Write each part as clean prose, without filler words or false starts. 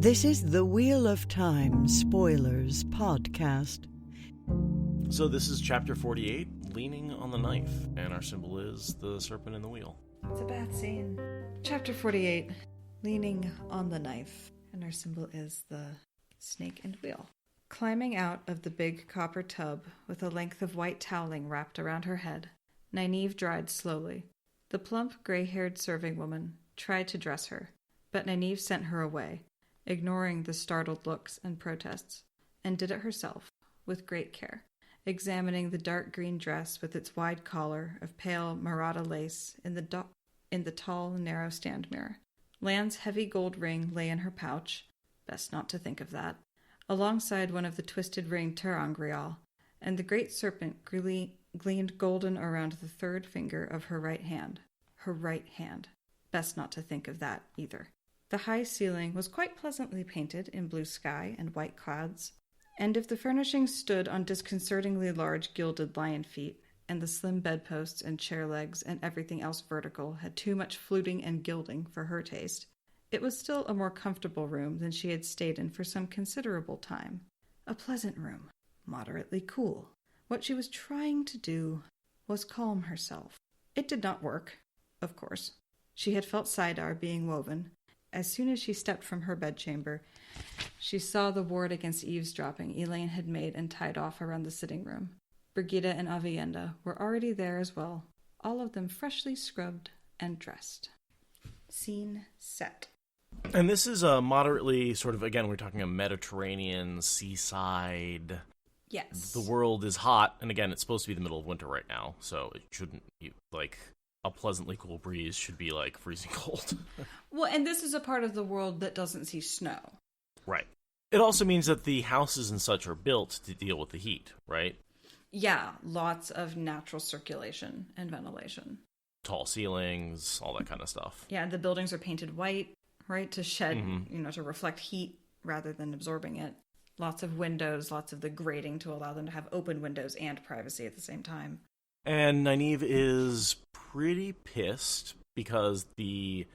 This is the Wheel of Time Spoilers podcast. So this is chapter 48, Leaning on the Knife, and our symbol is the serpent in the wheel. It's a bad scene. Chapter 48, Leaning on the Knife, and our symbol is the snake and wheel. Climbing out of the big copper tub with a length of white toweling wrapped around her head, Nynaeve dried slowly. The plump, gray-haired serving woman tried to dress her, but Nynaeve sent her away, ignoring the startled looks and protests, and did it herself, with great care, examining the dark green dress with its wide collar of pale Maratha lace in the tall, narrow stand mirror. Lan's heavy gold ring lay in her pouch, best not to think of that, alongside one of the twisted ring ter'angreal, and the great serpent gleamed golden around the third finger of her right hand. Her right hand. Best not to think of that either. The high ceiling was quite pleasantly painted in blue sky and white clouds, and if the furnishings stood on disconcertingly large gilded lion feet, and the slim bedposts and chair legs and everything else vertical had too much fluting and gilding for her taste, it was still a more comfortable room than she had stayed in for some considerable time. A pleasant room, moderately cool. What she was trying to do was calm herself. It did not work, of course. She had felt Saidar being woven. As soon as she stepped from her bedchamber, she saw the ward against eavesdropping Elaine had made and tied off around the sitting room. Brigida and Avienda were already there as well, all of them freshly scrubbed and dressed. Scene set. And this is a moderately sort of, again, we're talking a Mediterranean seaside. Yes. The world is hot, and again, it's supposed to be the middle of winter right now, so it shouldn't be, like, a pleasantly cool breeze should be, like, freezing cold. Well, and this is a part of the world that doesn't see snow. Right. It also means that the houses and such are built to deal with the heat, right? Yeah, lots of natural circulation and ventilation. Tall ceilings, all that kind of stuff. Yeah, the buildings are painted white, right, to shed, to reflect heat rather than absorbing it. Lots of windows, lots of the grating to allow them to have open windows and privacy at the same time. And Nynaeve is pretty pissed because the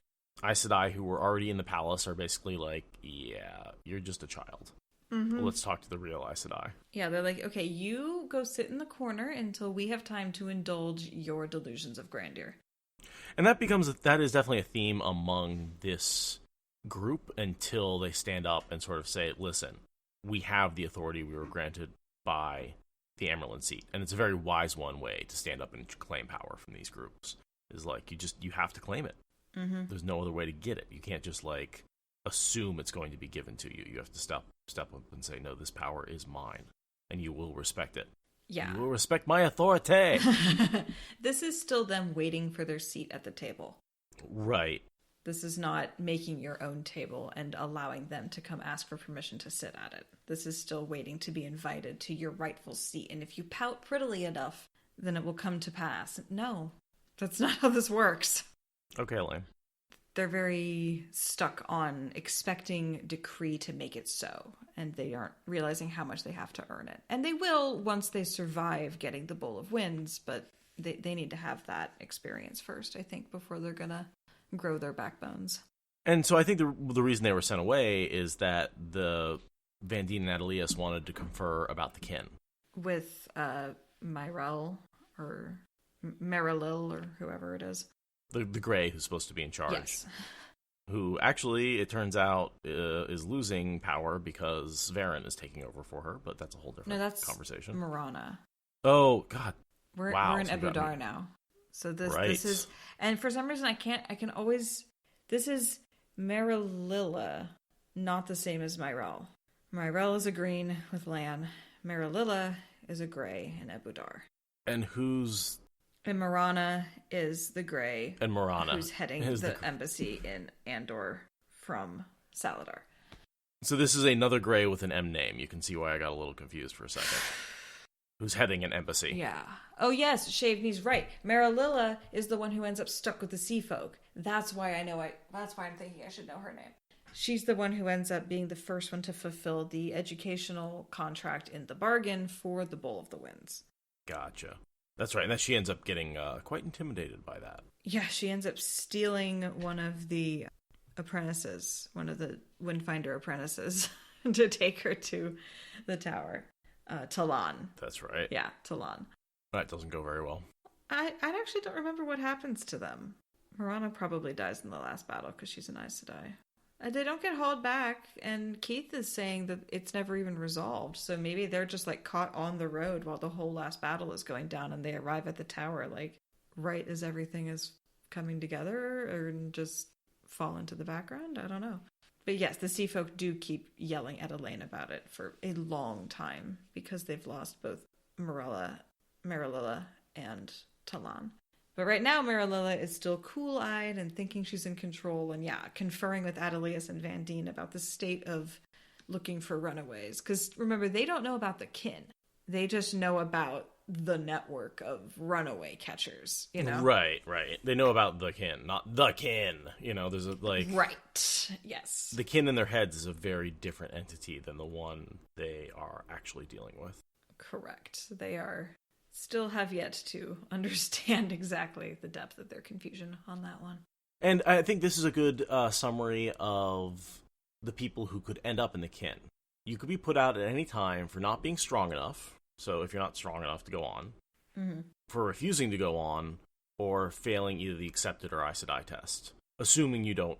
Aes Sedai who were already in the palace are basically like, yeah, you're just a child. Well, let's talk to the real Aes Sedai. Yeah, they're like, okay, you go sit in the corner until we have time to indulge your delusions of grandeur. And that is definitely a theme among this group until they stand up and sort of say, listen, we have the authority we were granted by the Amyrlin seat. And it's a very wise way to stand up and claim power from these groups. Is like, you have to claim it. There's no other way to get it. You can't just, like, assume it's going to be given to you. You have to step up and say, no, this power is mine. And you will respect it. Yeah. You will respect my authority. This is still them waiting for their seat at the table. Right. This is not making your own table and allowing them to come ask for permission to sit at it. This is still waiting to be invited to your rightful seat. And if you pout prettily enough, then it will come to pass. No, that's not how this works. Okay, Elaine. They're very stuck on expecting decree to make it so. And they aren't realizing how much they have to earn it. And they will once they survive getting the Bowl of Winds, but they need to have that experience first, I think, before they're going to grow their backbones. And so I think the reason they were sent away is that the Vandene and Adelius wanted to confer about the kin. With Myrel or Merilil or whoever it is. The Grey who's supposed to be in charge. Yes. Who actually, it turns out, is losing power because Varen is taking over for her, but that's a whole different conversation. Marana. Oh, God. We're in So Ebudar now. So this Right. is, and for some reason I can always, this is Merililla, not the same as Myrel. Myrel is a green with Lan. Merililla is a gray in Ebudar. And who's... And Marana is the gray. And Marana. Who's heading the embassy in Andor from Saladar. So this is another Grey with an M name. You can see why I got a little confused for a second. Who's heading an embassy. Yeah. Oh, yes, Shavnee's right. Merililla is the one who ends up stuck with the sea folk. That's why that's why I'm thinking I should know her name. She's the one who ends up being the first one to fulfill the educational contract in the bargain for the Bowl of the Winds. Gotcha. That's right, and that she ends up getting quite intimidated by that. Yeah, she ends up stealing one of the apprentices, one of the Windfinder apprentices, to take her to the tower. Talon. That's right. Yeah, Talon. That doesn't go very well. I actually don't remember what happens to them. Marana probably dies in the last battle because she's an Aes Sedai. They don't get hauled back, and Keith is saying that it's never even resolved. So maybe they're just like caught on the road while the whole last battle is going down, and they arrive at the tower like right as everything is coming together, or just fall into the background. I don't know. But yes, the Sea Folk do keep yelling at Elaine about it for a long time because they've lost both Marililla, and Talon. But right now, Marililla is still cool-eyed and thinking she's in control, and conferring with Adelius and Vandene about the state of looking for runaways. Because remember, they don't know about the kin. They just know about the network of runaway catchers, you know? Right. They know about the kin, not the kin. You know, there's a, like... Right, yes. The kin in their heads is a very different entity than the one they are actually dealing with. Correct. They still have yet to understand exactly the depth of their confusion on that one. And I think this is a good summary of the people who could end up in the kin. You could be put out at any time for not being strong enough, so if you're not strong enough to go on, for refusing to go on, or failing either the accepted or Aes Sedai test, assuming you don't,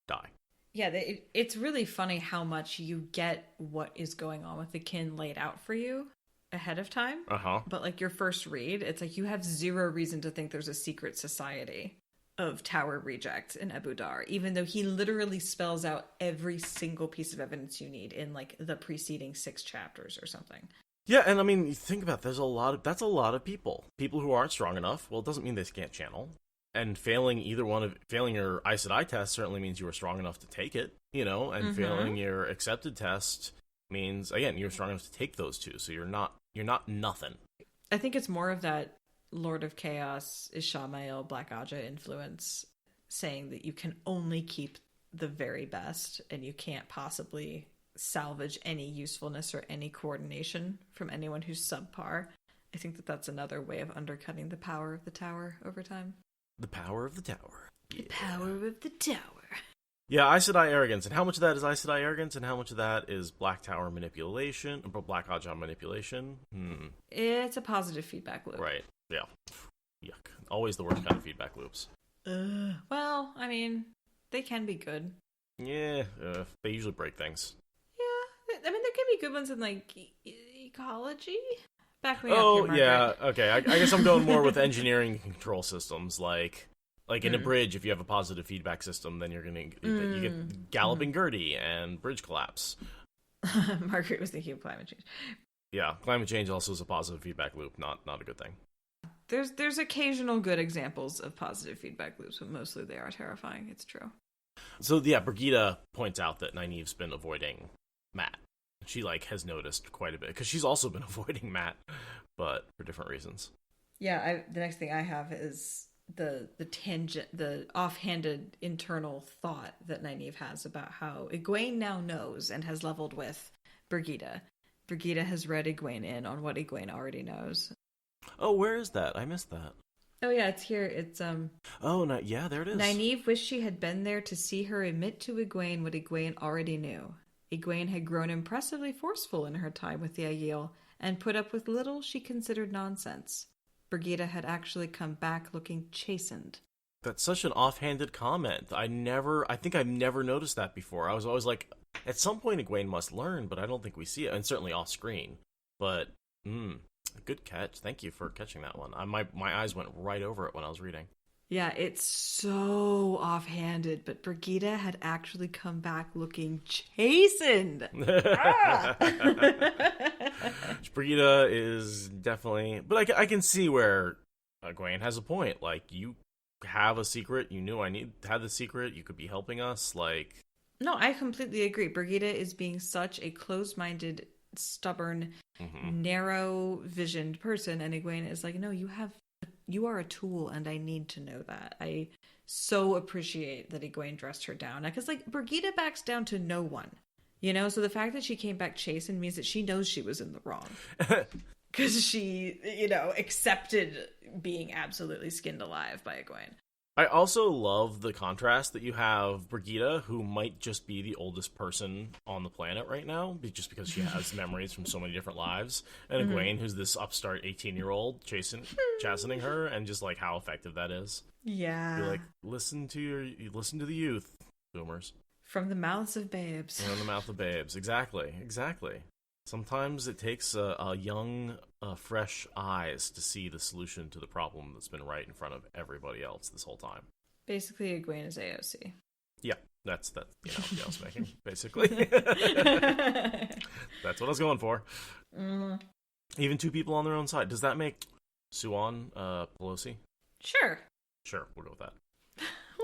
die. Yeah, it's really funny how much you get what is going on with the kin laid out for you ahead of time. But like your first read, it's like you have zero reason to think there's a secret society of Tower rejects in Abu Dar, even though he literally spells out every single piece of evidence you need in like the preceding 6 chapters or something. Yeah, and I mean, you think about it, that's a lot of people who aren't strong enough. Well, it doesn't mean they can't channel. And failing your Aes Sedai test certainly means you were strong enough to take it, and failing your accepted test means, again, you're strong enough to take those two, so you're not nothing. I think it's more of that Lord of Chaos, Ishamael, Black Aja influence, saying that you can only keep the very best, and you can't possibly salvage any usefulness or any coordination from anyone who's subpar. I think that's another way of undercutting the power of the tower over time. The power of the tower. Yeah. The power of the tower. Yeah, Aes Sedai arrogance. And how much of that is Aes Sedai arrogance, and how much of that is Black Tower manipulation, or Black Aja manipulation? It's a positive feedback loop. Right, yeah. Yuck. Always the worst kind of feedback loops. Well, I mean, they can be good. Yeah, they usually break things. Yeah, I mean, there can be good ones in, like, ecology. Back me up here, Margaret. Yeah, okay. I guess I'm going more with engineering and control systems, like in a bridge, if you have a positive feedback system, then you get galloping Gertie and bridge collapse. Margaret was thinking of climate change. Yeah, climate change also is a positive feedback loop, not a good thing. There's occasional good examples of positive feedback loops, but mostly they are terrifying. It's true. So yeah, Brigida points out that Nynaeve's been avoiding Mat. She has noticed quite a bit because she's also been avoiding Mat, but for different reasons. Yeah, the next thing I have is the offhanded internal thought that Nynaeve has about how Egwene now knows and has leveled with Brigida. Brigida has read Egwene in on what Egwene already knows. Oh, where is that? I missed that. Oh yeah, it's here. It's Oh, no, yeah, there it is. Nynaeve wished she had been there to see her admit to Egwene what Egwene already knew. Egwene had grown impressively forceful in her time with the Aiel, and put up with little she considered nonsense. Brigida had actually come back looking chastened. That's such an offhanded comment. I think I've never noticed that before. I was always like, at some point Egwene must learn, but I don't think we see it, and certainly off screen. But, good catch. Thank you for catching that one. My eyes went right over it when I was reading. Yeah, it's so offhanded, but Brigida had actually come back looking chastened. Brigida is definitely... But I can see where Egwene has a point. Like, you have a secret. You knew I had the secret. You could be helping us. No, I completely agree. Brigida is being such a closed-minded, stubborn, narrow-visioned person. And Egwene is like, no, you are a tool, and I need to know that. I so appreciate that Egwene dressed her down. Because, Brigida backs down to no one. So the fact that she came back chastened means that she knows she was in the wrong. Because she, accepted being absolutely skinned alive by Egwene. I also love the contrast that you have Brigitte, who might just be the oldest person on the planet right now, just because she has memories from so many different lives, and Egwene, who's this upstart 18-year-old chastening her, and just like how effective that is. Yeah. You're like, listen to the youth, boomers. From the mouths of babes. From the mouth of babes. Exactly. Sometimes it takes a young, fresh eyes to see the solution to the problem that's been right in front of everybody else this whole time. Basically, Egwene is AOC. Yeah, that's the analogy I was making, basically. That's what I was going for. Even two people on their own side. Does that make Suan Pelosi? Sure, We'll go with that.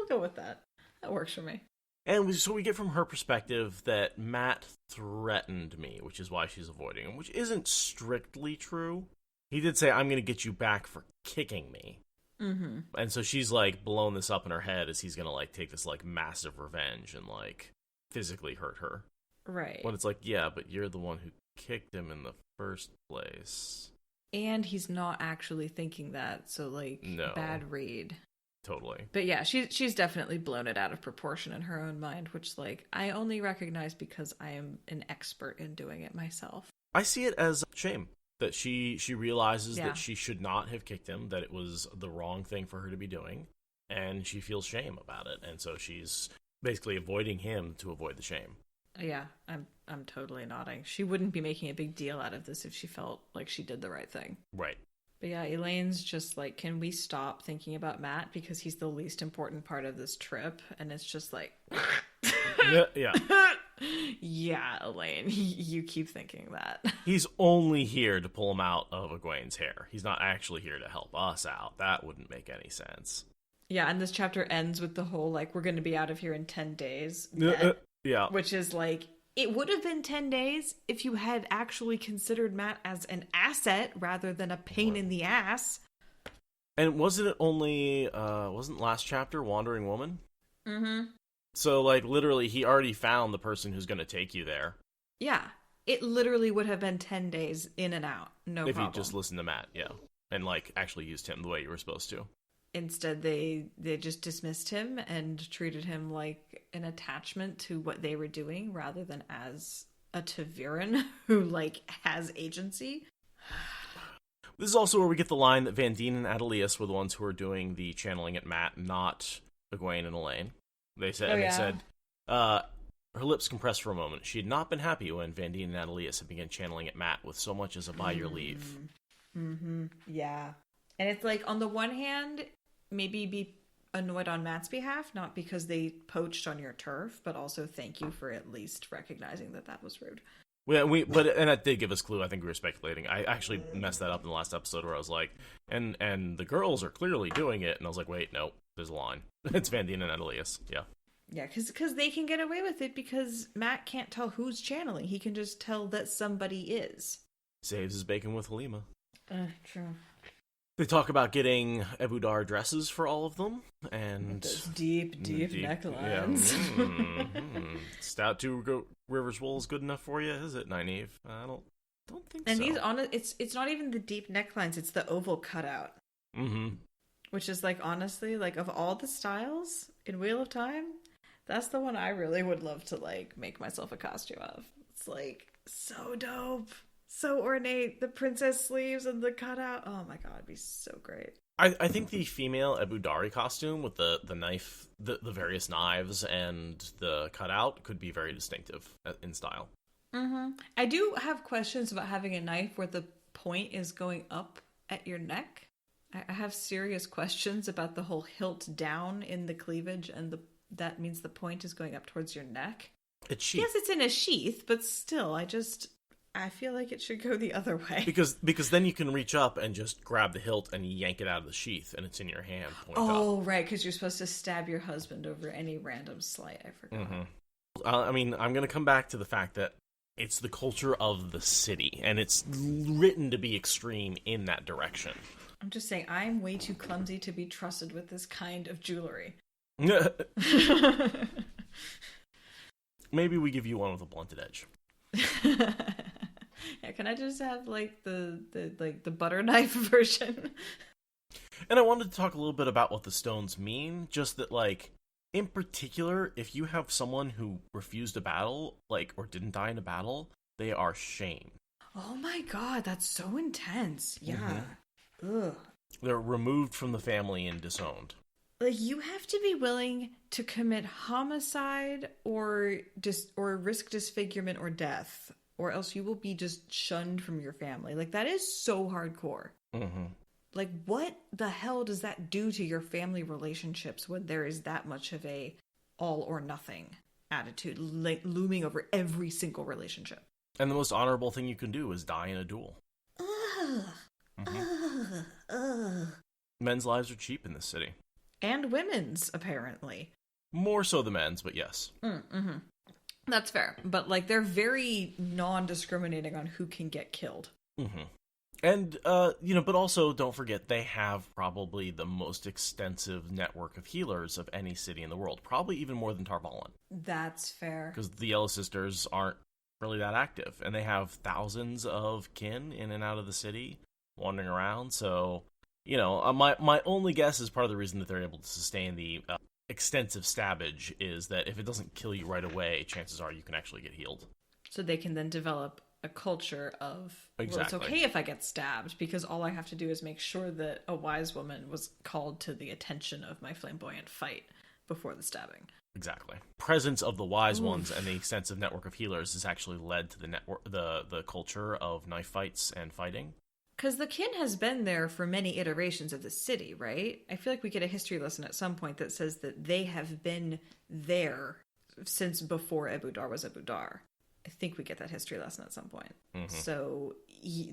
we'll go with that. That works for me. And so we get from her perspective that Matt threatened me, which is why she's avoiding him, which isn't strictly true. He did say, I'm going to get you back for kicking me. Mm-hmm. And so she's, like, blown this up in her head as he's going to, like, take this, like, massive revenge and, like, physically hurt her. Right. When it's like, yeah, but you're the one who kicked him in the first place. And he's not actually thinking that, so, like, No. bad read. Totally. But yeah, she's definitely blown it out of proportion in her own mind, which, like, I only recognize because I am an expert in doing it myself. I see it as shame. That she realizes Yeah. that she should not have kicked him, that it was the wrong thing for her to be doing, and she feels shame about it, and so she's basically avoiding him to avoid the shame. Yeah, I'm totally nodding. She wouldn't be making a big deal out of this if she felt like she did the right thing. Right. But yeah, Elaine's just like, can we stop thinking about Matt because he's the least important part of this trip? And it's just like, Yeah. yeah, Elaine, you keep thinking that. He's only here to pull him out of Egwene's hair. He's not actually here to help us out. That wouldn't make any sense. Yeah, and this chapter ends with the whole, like, we're going to be out of here in 10 days. Yeah. Which is like, it would have been 10 days if you had actually considered Matt as an asset rather than a pain in the ass. And wasn't it only, wasn't last chapter Wandering Woman? Mm-hmm. So, like, literally, he already found the person who's going to take you there. Yeah. It literally would have been 10 days in and out. No if problem. you just listened to Matt, yeah. And, like, actually used him the way you were supposed to. Instead, they just dismissed him and treated him like an attachment to what they were doing rather than as a Taviran who, like, has agency. This is also where we get the line that Vandene and Adelius were the ones who were doing the channeling at Matt, not Egwene and Elaine. They said, they said, her lips compressed for a moment. She had not been happy when Vandene and Adelius had begun channeling at Matt with so much as a by your leave. Mm-hmm. Yeah. And it's like, on the one hand, maybe be annoyed on Matt's behalf, not because they poached on your turf, but also thank you for at least recognizing that that was rude. And that did give us a clue. I think we were speculating. I actually messed that up in the last episode where I was like, and the girls are clearly doing it, and I was like, wait, no, there's a line. It's Vandene and Adelius. Yeah. Yeah, because they can get away with it because Matt can't tell who's channeling. He can just tell that somebody is. Saves his bacon with Halima. True. They talk about getting Ebu Dar dresses for all of them, and Those deep necklines. Yeah. Stout Two Rivers wool is good enough for you, is it, Nynaeve? I don't think and so. And it's not even the deep necklines; it's the oval cutout. Mm-hmm. Which is, like, honestly, like, of all the styles in Wheel of Time, that's the one I really would love to, like, make myself a costume of. It's, like, so dope. So ornate. The princess sleeves and the cutout. Oh my god, it'd be so great. I think the female Ebu Dari costume with the knife, the various knives, and the cutout could be very distinctive in style. Mm-hmm. I do have questions about having a knife where the point is going up at your neck. I have serious questions about the whole hilt down in the cleavage, and that means the point is going up towards your neck. It's sheath. Yes, it's in a sheath, but still, I feel like it should go the other way. Because then you can reach up and just grab the hilt and yank it out of the sheath, and it's in your hand. Oh, right, because you're supposed to stab your husband over any random slight. I forgot. Mm-hmm. I mean, I'm going to come back to the fact that it's the culture of the city, and it's written to be extreme in that direction. I'm just saying, I'm way too clumsy to be trusted with this kind of jewelry. Maybe we give you one with a blunted edge. Yeah, can I just have, like, the butter knife version? And I wanted to talk a little bit about what the stones mean, just that, like, in particular, if you have someone who refused a battle, like, or didn't die in a battle, they are shamed. Oh my god, that's so intense. Yeah. Ugh. They're removed from the family and disowned. Like, you have to be willing to commit homicide or risk disfigurement or death, or else you will be just shunned from your family. Like, that is so hardcore. Mm-hmm. Like, what the hell does that do to your family relationships when there is that much of a all or nothing attitude looming over every single relationship? And the most honorable thing you can do is die in a duel. Ugh. Mm-hmm. Ugh. Men's lives are cheap in this city. And women's, apparently. More so the men's, but yes. Mm-hmm. That's fair. But, like, they're very non-discriminating on who can get killed. Mm-hmm. And, but also don't forget, they have probably the most extensive network of healers of any city in the world. Probably even more than Tar Valon. That's fair. Because the Yellow Sisters aren't really that active. And they have thousands of kin in and out of the city wandering around. So, my only guess is part of the reason that they're able to sustain the extensive stabbage is that if it doesn't kill you right away, chances are you can actually get healed. So they can then develop a culture of, exactly. Well, it's okay if I get stabbed, because all I have to do is make sure that a wise woman was called to the attention of my flamboyant fight before the stabbing. Exactly. Presence of the wise ones and the extensive network of healers has actually led to the network, the culture of knife fights and fighting. Because the kin has been there for many iterations of the city, right? I feel like we get a history lesson at some point that says that they have been there since before Abu Dar was Abu Dar. I think we get that history lesson at some point. Mm-hmm. So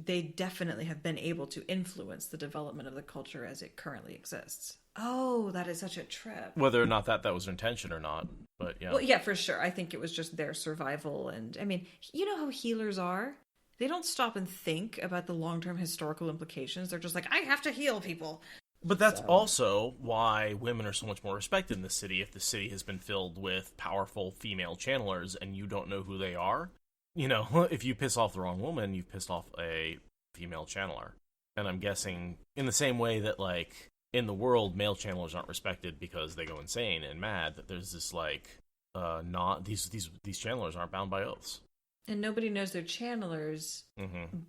they definitely have been able to influence the development of the culture as it currently exists. Oh, that is such a trip. Whether or not that was their intention or not, but yeah. Well, yeah, for sure. I think it was just their survival. And, I mean, you know how healers are? They don't stop and think about the long-term historical implications. They're just like, I have to heal people. But that's also why women are so much more respected in the city. If the city has been filled with powerful female channelers and you don't know who they are, if you piss off the wrong woman, you've pissed off a female channeler. And I'm guessing in the same way that, like, in the world, male channelers aren't respected because they go insane and mad, that there's this, like, these channelers aren't bound by oaths. And nobody knows they're channelers,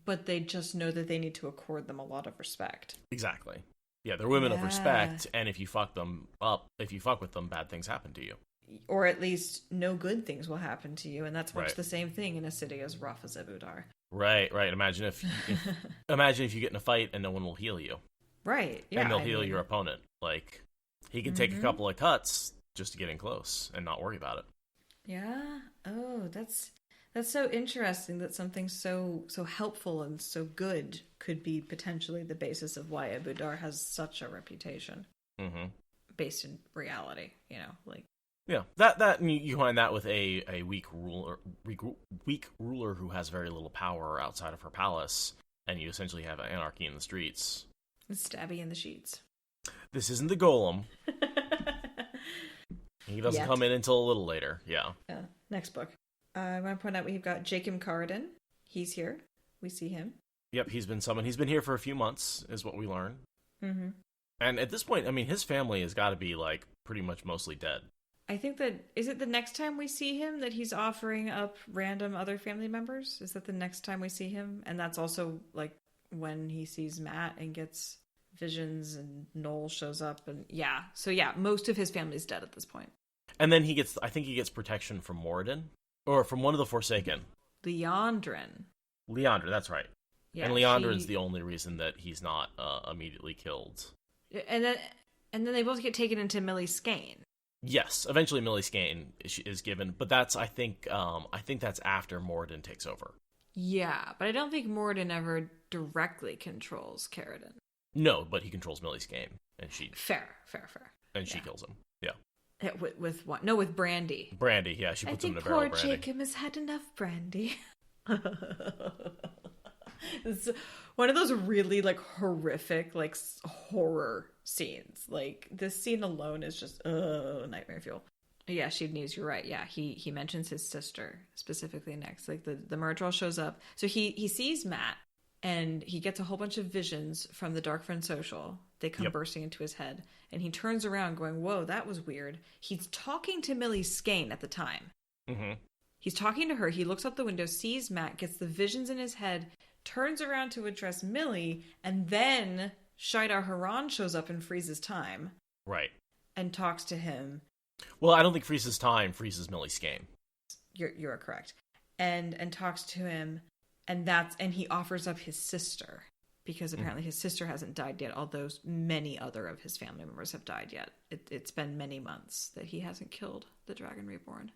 but they just know that they need to accord them a lot of respect. Exactly. Yeah, they're women of respect, and if you fuck with them, bad things happen to you. Or at least no good things will happen to you, and that's much the same thing in a city as rough as Abu Dar. Right. Imagine if you get in a fight and no one will heal you. Right, yeah. And they'll heal your opponent. Like, he can take a couple of cuts just to get in close and not worry about it. Yeah? Oh, that's so interesting that something so helpful and so good could be potentially the basis of why Abu Dar has such a reputation. Mm-hmm. Based in reality, Yeah, that you find that with a weak ruler who has very little power outside of her palace, and you essentially have anarchy in the streets. Stabby in the sheets. This isn't the Golem. He doesn't come in until a little later. Yeah. Next book. I want to point out we've got Jacob Carradine. He's here. We see him. Yep, he's been summoned. He's been here for a few months, is what we learn. Mm-hmm. And at this point, I mean, his family has got to be, like, pretty much mostly dead. I think that, is it the next time we see him that he's offering up random other family members? Is that the next time we see him? And that's also, like, when he sees Matt and gets visions and Noel shows up. And yeah, so yeah, most of his family's dead at this point. And then he gets protection from Moradin. Or from one of the Forsaken. Liandrin, that's right. Yeah, and Liandrin's the only reason that he's not immediately killed. And then they both get taken into Millie Skane. Yes, eventually Millie Skane is given, but I think that's after Moradin takes over. Yeah, but I don't think Moradin ever directly controls Carradine. No, but he controls Millie Skane, and she fair, and she kills him. Yeah. With what? No, with Brandy. Brandy, yeah, she puts him in a barrel of brandy. Poor Jacob has had enough brandy. It's one of those really, like, horrific, like, horror scenes. Like, this scene alone is just, nightmare fuel. Yeah, Sheed News, you're right. Yeah, he mentions his sister specifically next. Like, the Myrddraal shows up. So he sees Matt, and he gets a whole bunch of visions from the Dark Friend Social. They come bursting into his head, and he turns around going, whoa, that was weird. He's talking to Millie Skane at the time. Mm-hmm. He's talking to her. He looks out the window, sees Matt, gets the visions in his head, turns around to address Millie, and then Shaidar Haran shows up and freezes time. Right. And talks to him. Well, I don't think freezes time freezes Millie Skane. You're correct. And talks to him, and he offers up his sister, because apparently his sister hasn't died yet, although many other of his family members have died yet. It's been many months that he hasn't killed the Dragon Reborn.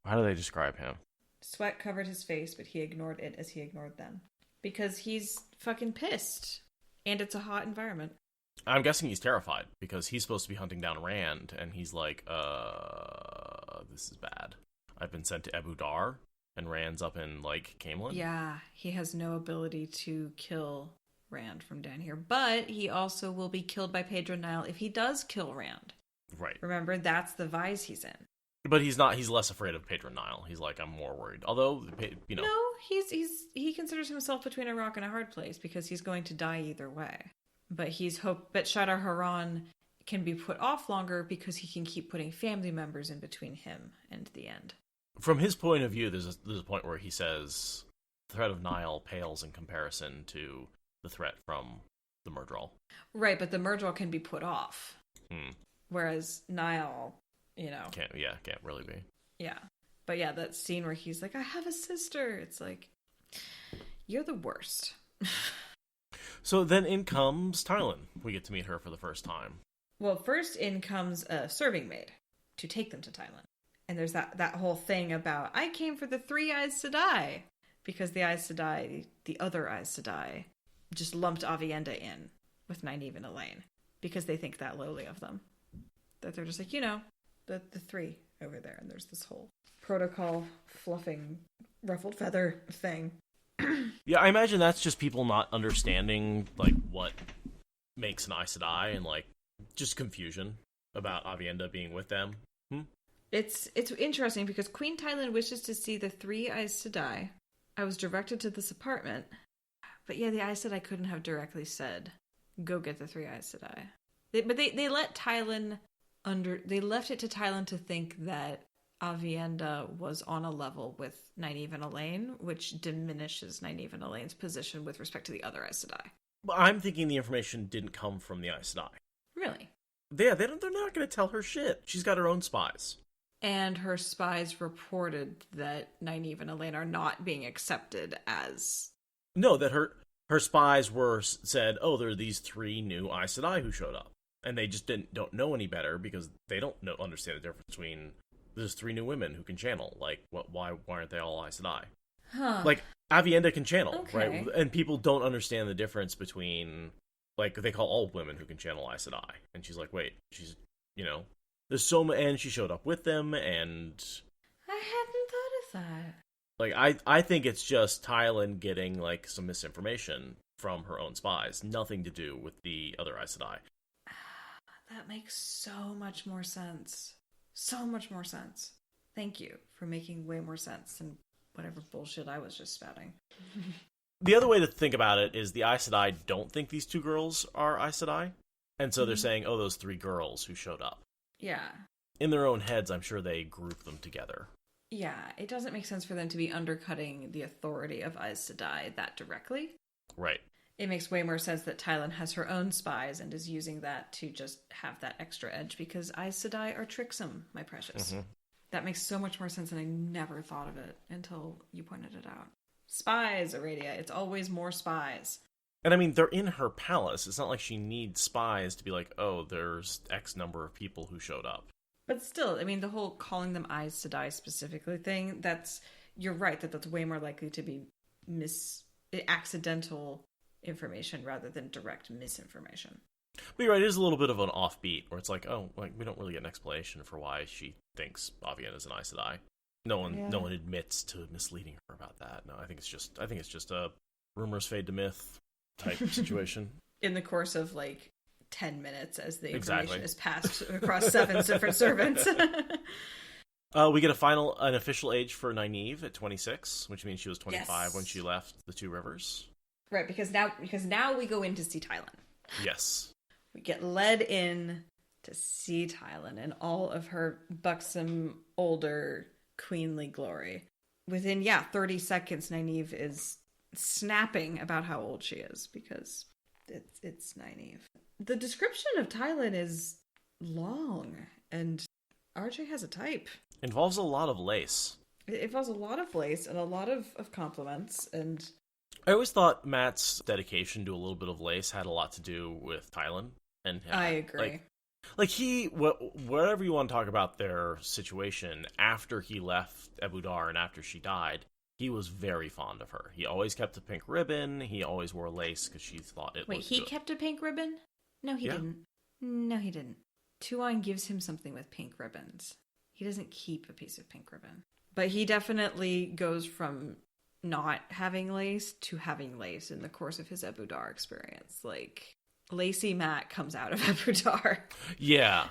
How do they describe him? Sweat covered his face, but he ignored it as he ignored them. Because he's fucking pissed. And it's a hot environment. I'm guessing he's terrified, because he's supposed to be hunting down Rand, and he's like, this is bad. I've been sent to Abu Dar, and Rand's up in, like, Camelin. Yeah, he has no ability to kill Rand from down here. But he also will be killed by Pedro Nile if he does kill Rand. Right. Remember, that's the vise he's in. But he's less afraid of Pedro Nile. He's like, I'm more worried. Although, you know. No, he considers himself between a rock and a hard place, because he's going to die either way. But but Shaidar Haran can be put off longer because he can keep putting family members in between him and the end. From his point of view, there's a point where he says the threat of Nile pales in comparison to the threat from the Myrddraal. Right, but the Myrddraal can be put off. Hmm. Whereas Nile, Can't really be. Yeah. But yeah, that scene where he's like, I have a sister. It's like, you're the worst. So then in comes Tylan. We get to meet her for the first time. Well, first in comes a serving maid to take them to Tylan. And there's that whole thing about, I came for the 3 Aes Sedai. Because the Aes Sedai, the other Aes Sedai, just lumped Aviendha in with Nynaeve and Elaine. Because they think that lowly of them. That they're just like, the 3 over there. And there's this whole protocol fluffing ruffled feather thing. Yeah, I imagine that's just people not understanding, like, what makes an Aes Sedai, and, like, just confusion about Aviendha being with them. It's interesting because Queen Tylan wishes to see the 3 Aes Sedai. I was directed to this apartment. But yeah, the Aes Sedai couldn't have directly said, go get the 3 Aes Sedai. But they let Tylan they left it to Tylan to think that Aviendha was on a level with Nynaeve and Elaine, which diminishes Nynaeve and Elaine's position with respect to the other Aes Sedai. But I'm thinking the information didn't come from the Aes Sedai. Really? Yeah, they're not going to tell her shit. She's got her own spies. And her spies reported that Nynaeve and Elaine are not being accepted as... No, that her spies said, oh, there are these 3 new Aes Sedai who showed up. And they just don't know any better because they don't understand the difference between... There's 3 new women who can channel. Like, why aren't they all Aes Sedai? Huh. Like, Aviendha can channel, Okay. right? And people don't understand the difference between... Like, they call all women who can channel Aes Sedai. And she's like, wait, she's, there's so many... And she showed up with them, and... I hadn't thought of that. Like, I think it's just Tylan getting, like, some misinformation from her own spies. Nothing to do with the other Aes Sedai. That makes so much more sense. So much more sense. Thank you for making way more sense than whatever bullshit I was just spouting. The other way to think about it is the Aes Sedai don't think these 2 girls are Aes Sedai. And so they're saying, oh, those 3 girls who showed up. Yeah. In their own heads, I'm sure they group them together. Yeah, it doesn't make sense for them to be undercutting the authority of Aes Sedai that directly. Right. It makes way more sense that Tylan has her own spies and is using that to just have that extra edge because Aes Sedai are tricksome, my precious. Mm-hmm. That makes so much more sense, and I never thought of it until you pointed it out. Spies, Aradia. It's always more spies. And I mean, they're in her palace. It's not like she needs spies to be like, oh, there's X number of people who showed up. But still, I mean, the whole calling them Aes Sedai specifically thing, you're right, that's way more likely to be accidental information rather than direct misinformation. But you're right, it is a little bit of an offbeat, where it's like, oh, like we don't really get an explanation for why she thinks Aviendha is an Aes Sedai. No one admits to misleading her about that. No, I think it's just a rumors fade to myth type situation. In the course of like 10 minutes as the information Exactly. is passed across 7 different servants. We get an official age for Nynaeve at 26, which means she was 25 Yes. when she left the 2 Rivers. Right, because now we go in to see Tylan. Yes. We get led in to see Tylan in all of her buxom, older, queenly glory. Within, 30 seconds, Nynaeve is snapping about how old she is, because it's Nynaeve. The description of Tylan is long, and RJ has a type. Involves a lot of lace. It involves a lot of lace and a lot of compliments, and... I always thought Matt's dedication to a little bit of lace had a lot to do with Tylan. And I agree. Like whatever you want to talk about their situation, after he left Abu Dar and after she died, he was very fond of her. He always kept a pink ribbon. He always wore lace because she thought it looked good. Kept a pink ribbon? No, he didn't. No, he didn't. Tuon gives him something with pink ribbons. He doesn't keep a piece of pink ribbon. But he definitely goes from not having lace to having lace in the course of his Abu Dar experience. Like, Lacy Matt comes out of Abu Dar. Yeah.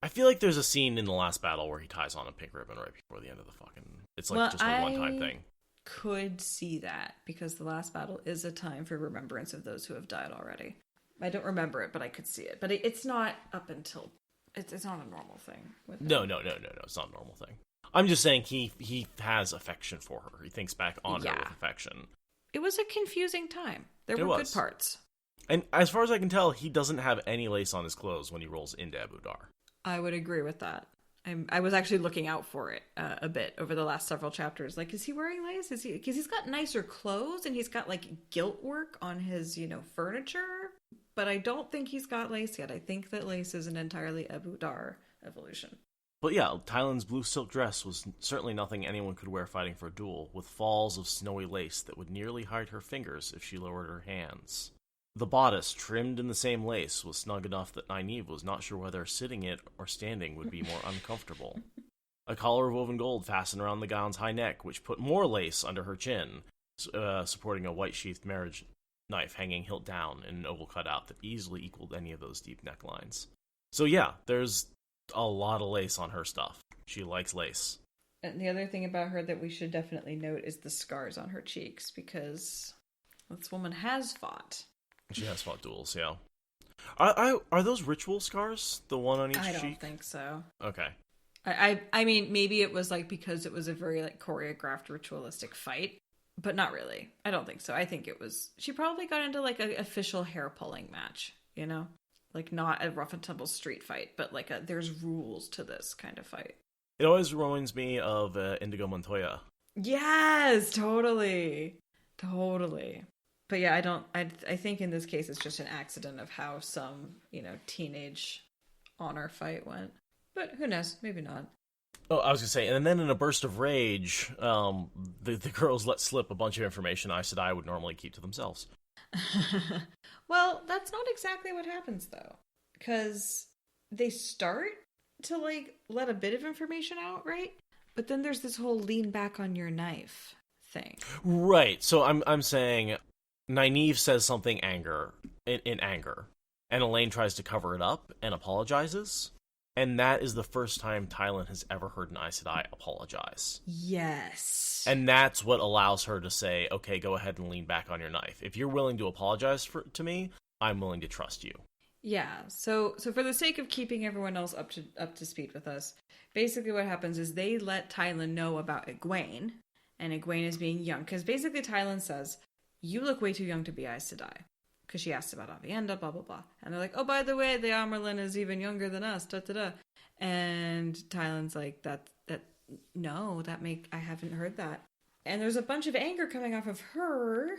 I feel like there's a scene in the last battle where he ties on a pink ribbon right before the end of the fucking... It's like just a one-time thing. Could see that, because the last battle is a time for remembrance of those who have died already. I don't remember it, but I could see it. But it's not up until... It's not a normal thing. No. It's not a normal thing. I'm just saying he has affection for her. He thinks back on her with affection. It was a confusing time. There were good parts. And as far as I can tell, he doesn't have any lace on his clothes when he rolls into Abu Dar. I would agree with that. I was actually looking out for it a bit over the last several chapters. Like, is he wearing lace? Because he's got nicer clothes and he's got like gilt work on his, furniture. But I don't think he's got lace yet. I think that lace is an entirely Abu Dar evolution. But yeah, Tylan's blue silk dress was certainly nothing anyone could wear fighting for a duel, with falls of snowy lace that would nearly hide her fingers if she lowered her hands. The bodice, trimmed in the same lace, was snug enough that Nynaeve was not sure whether sitting it or standing would be more uncomfortable. A collar of woven gold fastened around the gown's high neck, which put more lace under her chin, supporting a white-sheathed marriage knife hanging hilt down in an oval cutout that easily equaled any of those deep necklines. So yeah, there's a lot of lace on her stuff. She likes lace. And the other thing about her that we should definitely note is the scars on her cheeks, because this woman has fought. She has fought duels, yeah. Are those ritual scars? The one on each cheek? I don't think so. Okay. I mean, maybe it was like because it was a very like choreographed ritualistic fight, but not really. I don't think so. I think it was... She probably got into like an official hair pulling match, Like not a rough and tumble street fight, but like there's rules to this kind of fight. It always reminds me of Indigo Montoya. Yes, totally. But yeah, I think in this case it's just an accident of how some, teenage honor fight went. But who knows? Maybe not. Oh, I was going to say, and then in a burst of rage, the girls let slip a bunch of information Aes Sedai would normally keep to themselves. Well, that's not exactly what happens, though. Because they start to, let a bit of information out, right? But then there's this whole lean back on your knife thing. Right. So I'm saying Nynaeve says something in anger, and Elaine tries to cover it up and apologizes. And that is the first time Tylan has ever heard an Aes Sedai apologize. Yes. And that's what allows her to say, okay, go ahead and lean back on your knife. If you're willing to apologize to me, I'm willing to trust you. Yeah, so for the sake of keeping everyone else up to speed with us, basically what happens is they let Tylan know about Egwene, and Egwene is being young. Because basically Tylan says, you look way too young to be Aes Sedai. Because she asked about Aviendha, blah, blah, blah. And they're like, oh, by the way, the Amyrlin is even younger than us, da-da-da. And Tylan's like, I haven't heard that. And there's a bunch of anger coming off of her.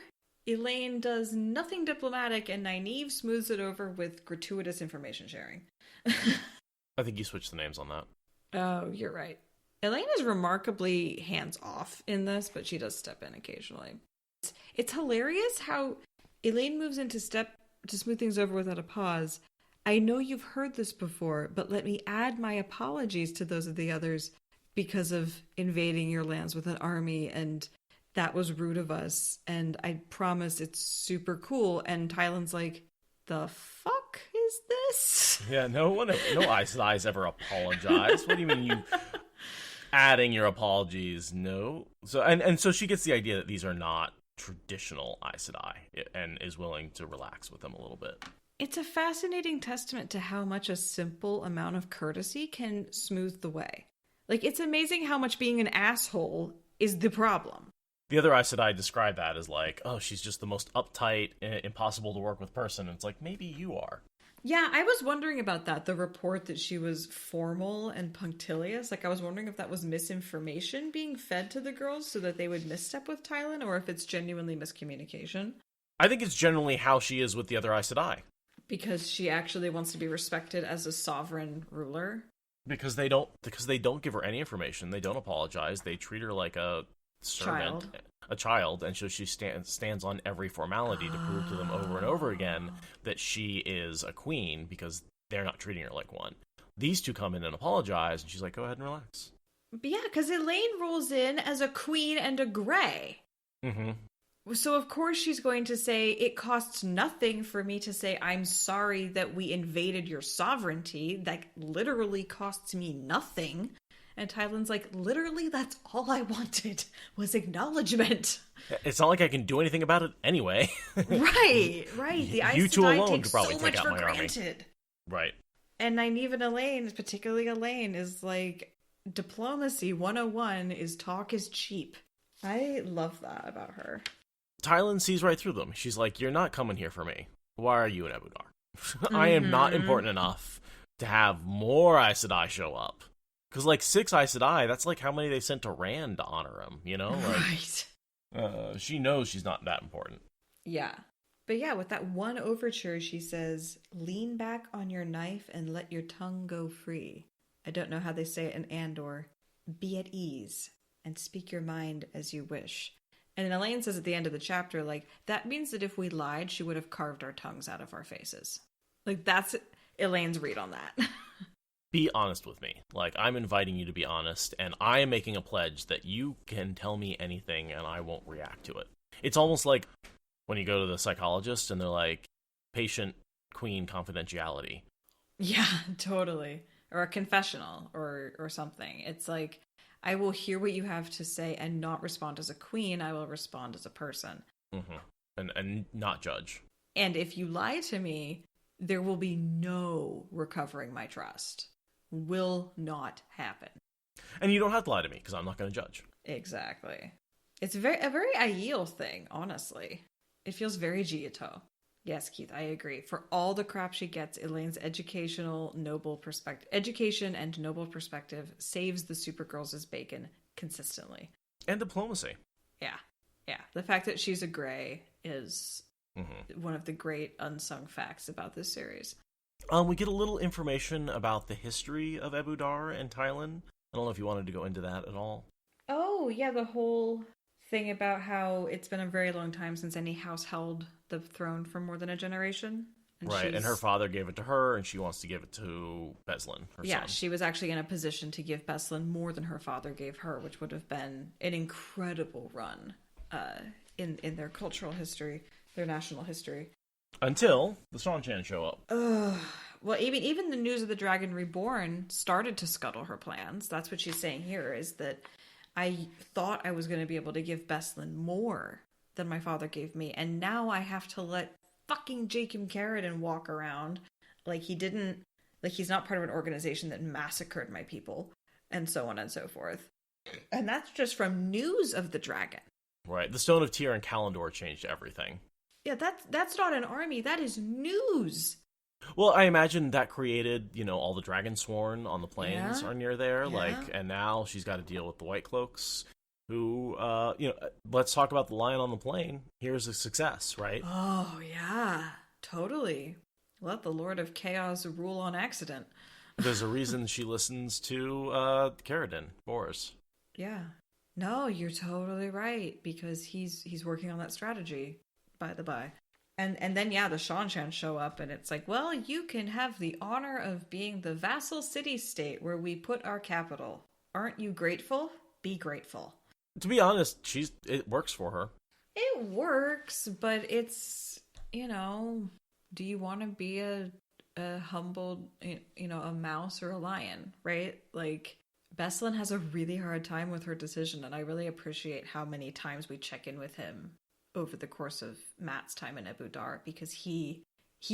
Elaine does nothing diplomatic, and Nynaeve smooths it over with gratuitous information sharing. I think you switched the names on that. Oh, you're right. Elaine is remarkably hands-off in this, but she does step in occasionally. It's hilarious how Elaine moves into step to smooth things over without a pause. I know you've heard this before, but let me add my apologies to those of the others because of invading your lands with an army, and that was rude of us, and I promise it's super cool. And Tylan's like, the fuck is this? Yeah, no Aes Sedai's ever apologized. What do you mean you adding your apologies? No. So and so she gets the idea that these are not traditional Aes Sedai and is willing to relax with them a little bit. It's a fascinating testament to how much a simple amount of courtesy can smooth the way. Like, it's amazing how much being an asshole is the problem. The other Aes Sedai describe that as like, oh, she's just the most uptight, impossible to work with person. And it's like, maybe you are. Yeah, I was wondering about that. The report that she was formal and punctilious. Like, I was wondering if that was misinformation being fed to the girls so that they would misstep with Tylan, or if it's genuinely miscommunication. I think it's generally how she is with the other Aes Sedai. Because she actually wants to be respected as a sovereign ruler. Because they don't give her any information. They don't apologize. They treat her like a servant, a child, and so she stands on every formality to prove to them over and over again that she is a queen because they're not treating her like one. These two come in and apologize, and she's like, go ahead and relax. But yeah, because Elaine rolls in as a queen and a Grey. Mm-hmm. So of course she's going to say, it costs nothing for me to say I'm sorry that we invaded your sovereignty. That literally costs me nothing. And Tylan's like, literally, that's all I wanted was acknowledgement. It's not like I can do anything about it anyway. Right. The you Aes two Sedai alone take could probably so take much out for my army. granted. Right. And Nynaeve and Elaine, particularly Elaine, is like, diplomacy 101 is talk is cheap. I love that about her. Tylan sees right through them. She's like, you're not coming here for me. Why are you in Abu Dar? I am not important enough to have more Aes Sedai show up. Because, like, 6 Aes Sedai, that's like how many they sent to Rand to honor him, you know? Like, right. She knows she's not that important. Yeah. But yeah, with that one overture, she says, lean back on your knife and let your tongue go free. I don't know how they say it in Andor. Be at ease and speak your mind as you wish. And then Elaine says at the end of the chapter, like, that means that if we lied, she would have carved our tongues out of our faces. Like, that's Elaine's read on that. Be honest with me. Like, I'm inviting you to be honest, and I am making a pledge that you can tell me anything and I won't react to it. It's almost like when you go to the psychologist and they're like, patient queen confidentiality. Yeah, totally. Or a confessional or something. It's like, I will hear what you have to say and not respond as a queen. I will respond as a person. Mm-hmm. And not judge. And if you lie to me, there will be no recovering my trust. Will not happen. And you don't have to lie to me because I'm not going to judge. Exactly. It's a very Aiel thing, honestly. It feels very Giotto. Yes, Keith, I agree. For all the crap she gets, Elaine's education and noble perspective saves the Supergirls' bacon consistently. And diplomacy. Yeah. The fact that she's a Grey is one of the great unsung facts about this series. We get a little information about the history of Abu Dar and Tylan. I don't know if you wanted to go into that at all. Oh, yeah, the whole thing about how it's been a very long time since any house held the throne for more than a generation. And her father gave it to her, and she wants to give it to Beslan, her son. She was actually in a position to give Beslan more than her father gave her, which would have been an incredible run in their cultural history, their national history. Until the Seanchan show up. Well, even the news of the Dragon Reborn started to scuttle her plans. That's what she's saying here, is that I thought I was going to be able to give Beslan more than my father gave me, and now I have to let fucking Jacob Carradine walk around like he's not part of an organization that massacred my people, and so on and so forth. And that's just from news of the dragon. Right. The Stone of Tyr and Kalandor changed everything. Yeah, that's not an army. That is news. Well, I imagine that created, all the Dragonsworn on the plains are near there. Yeah. And now she's got to deal with the White Cloaks, who, let's talk about the Lion on the Plain. Here's a success, right? Oh, yeah, totally. Let the Lord of Chaos rule on accident. There's a reason she listens to Carradine, Boris. Yeah. No, you're totally right, because he's working on that strategy, by the by. And then, the Seanchan show up, and it's like, well, you can have the honor of being the vassal city-state where we put our capital. Aren't you grateful? Be grateful. To be honest, it works for her. It works, but it's, do you want to be a humbled, a mouse or a lion, right? Like, Beslan has a really hard time with her decision, and I really appreciate how many times we check in with him over the course of Matt's time in Abu Dhar, because he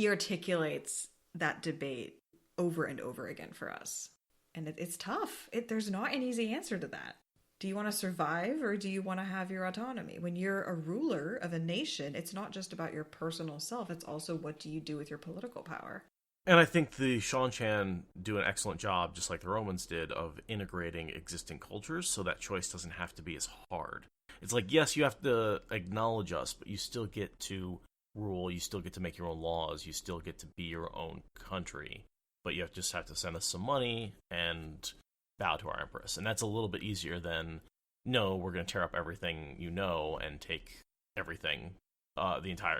articulates that debate over and over again for us. And it's tough. There's not an easy answer to that. Do you want to survive, or do you want to have your autonomy? When you're a ruler of a nation, it's not just about your personal self. It's also, what do you do with your political power? And I think the Seanchan do an excellent job, just like the Romans did, of integrating existing cultures so that choice doesn't have to be as hard. It's like, yes, you have to acknowledge us, but you still get to rule, you still get to make your own laws, you still get to be your own country, but you just have to send us some money and bow to our empress. And that's a little bit easier than, no, we're going to tear up everything you know and take everything,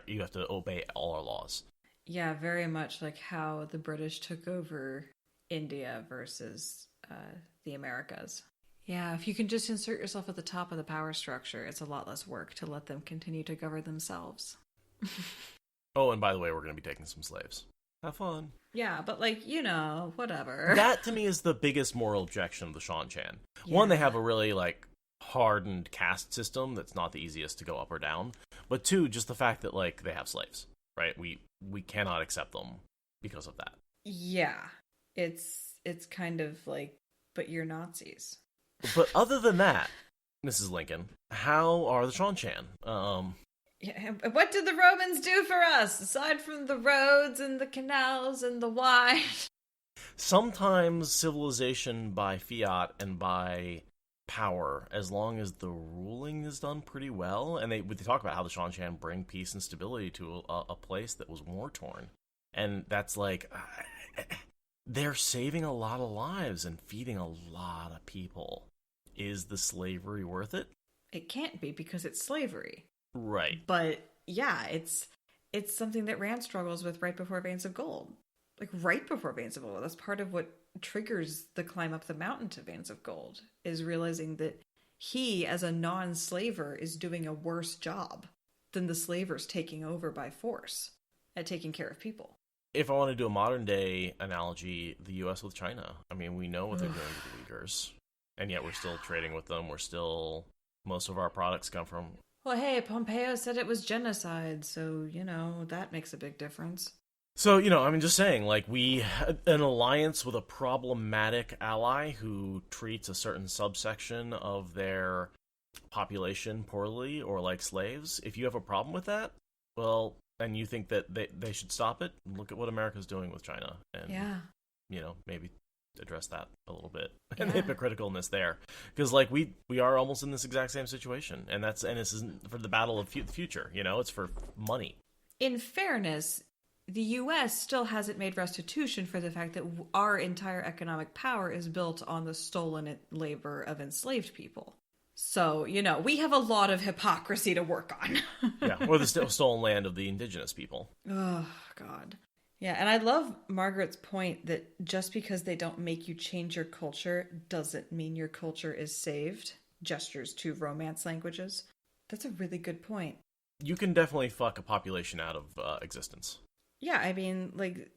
you have to obey all our laws. Yeah, very much like how the British took over India versus the Americas. Yeah, if you can just insert yourself at the top of the power structure, it's a lot less work to let them continue to govern themselves. Oh, and by the way, we're going to be taking some slaves. Have fun. Yeah, but whatever. That, to me, is the biggest moral objection of the Seanchan. Yeah. One, they have a really, hardened caste system that's not the easiest to go up or down. But two, just the fact that, they have slaves, right? We cannot accept them because of that. Yeah, it's kind of but you're Nazis. But other than that, Mrs. Lincoln, how are the Seanchan? Yeah, what did the Romans do for us, aside from the roads and the canals and the wine? Sometimes civilization by fiat and by power, as long as the ruling is done pretty well. And they talk about how the Seanchan bring peace and stability to a place that was war-torn. And that's they're saving a lot of lives and feeding a lot of people. Is the slavery worth it? It can't be, because it's slavery. Right. But yeah, it's something that Rand struggles with right before Veins of Gold. Right before Veins of Gold. That's part of what triggers the climb up the mountain to Veins of Gold, is realizing that he, as a non-slaver, is doing a worse job than the slavers taking over by force at taking care of people. If I want to do a modern day analogy, the U.S. with China. I mean, we know what they're doing to the Uyghurs, and yet we're still trading with them. Most of our products come from... Well, hey, Pompeo said it was genocide, so, that makes a big difference. So, I'm just saying, an alliance with a problematic ally who treats a certain subsection of their population poorly or like slaves, if you have a problem with that, well, and you think that they should stop it, look at what America's doing with China. And, maybe address that a little bit. And the hypocriticalness there. Because, we are almost in this exact same situation. And this isn't for the battle of the future, it's for money. In fairness, the U.S. still hasn't made restitution for the fact that our entire economic power is built on the stolen labor of enslaved people. So, we have a lot of hypocrisy to work on. Yeah, or the stolen land of the indigenous people. Oh, God. Yeah, and I love Margaret's point that just because they don't make you change your culture doesn't mean your culture is saved. Gestures to Romance languages. That's a really good point. You can definitely fuck a population out of existence. Yeah, I mean,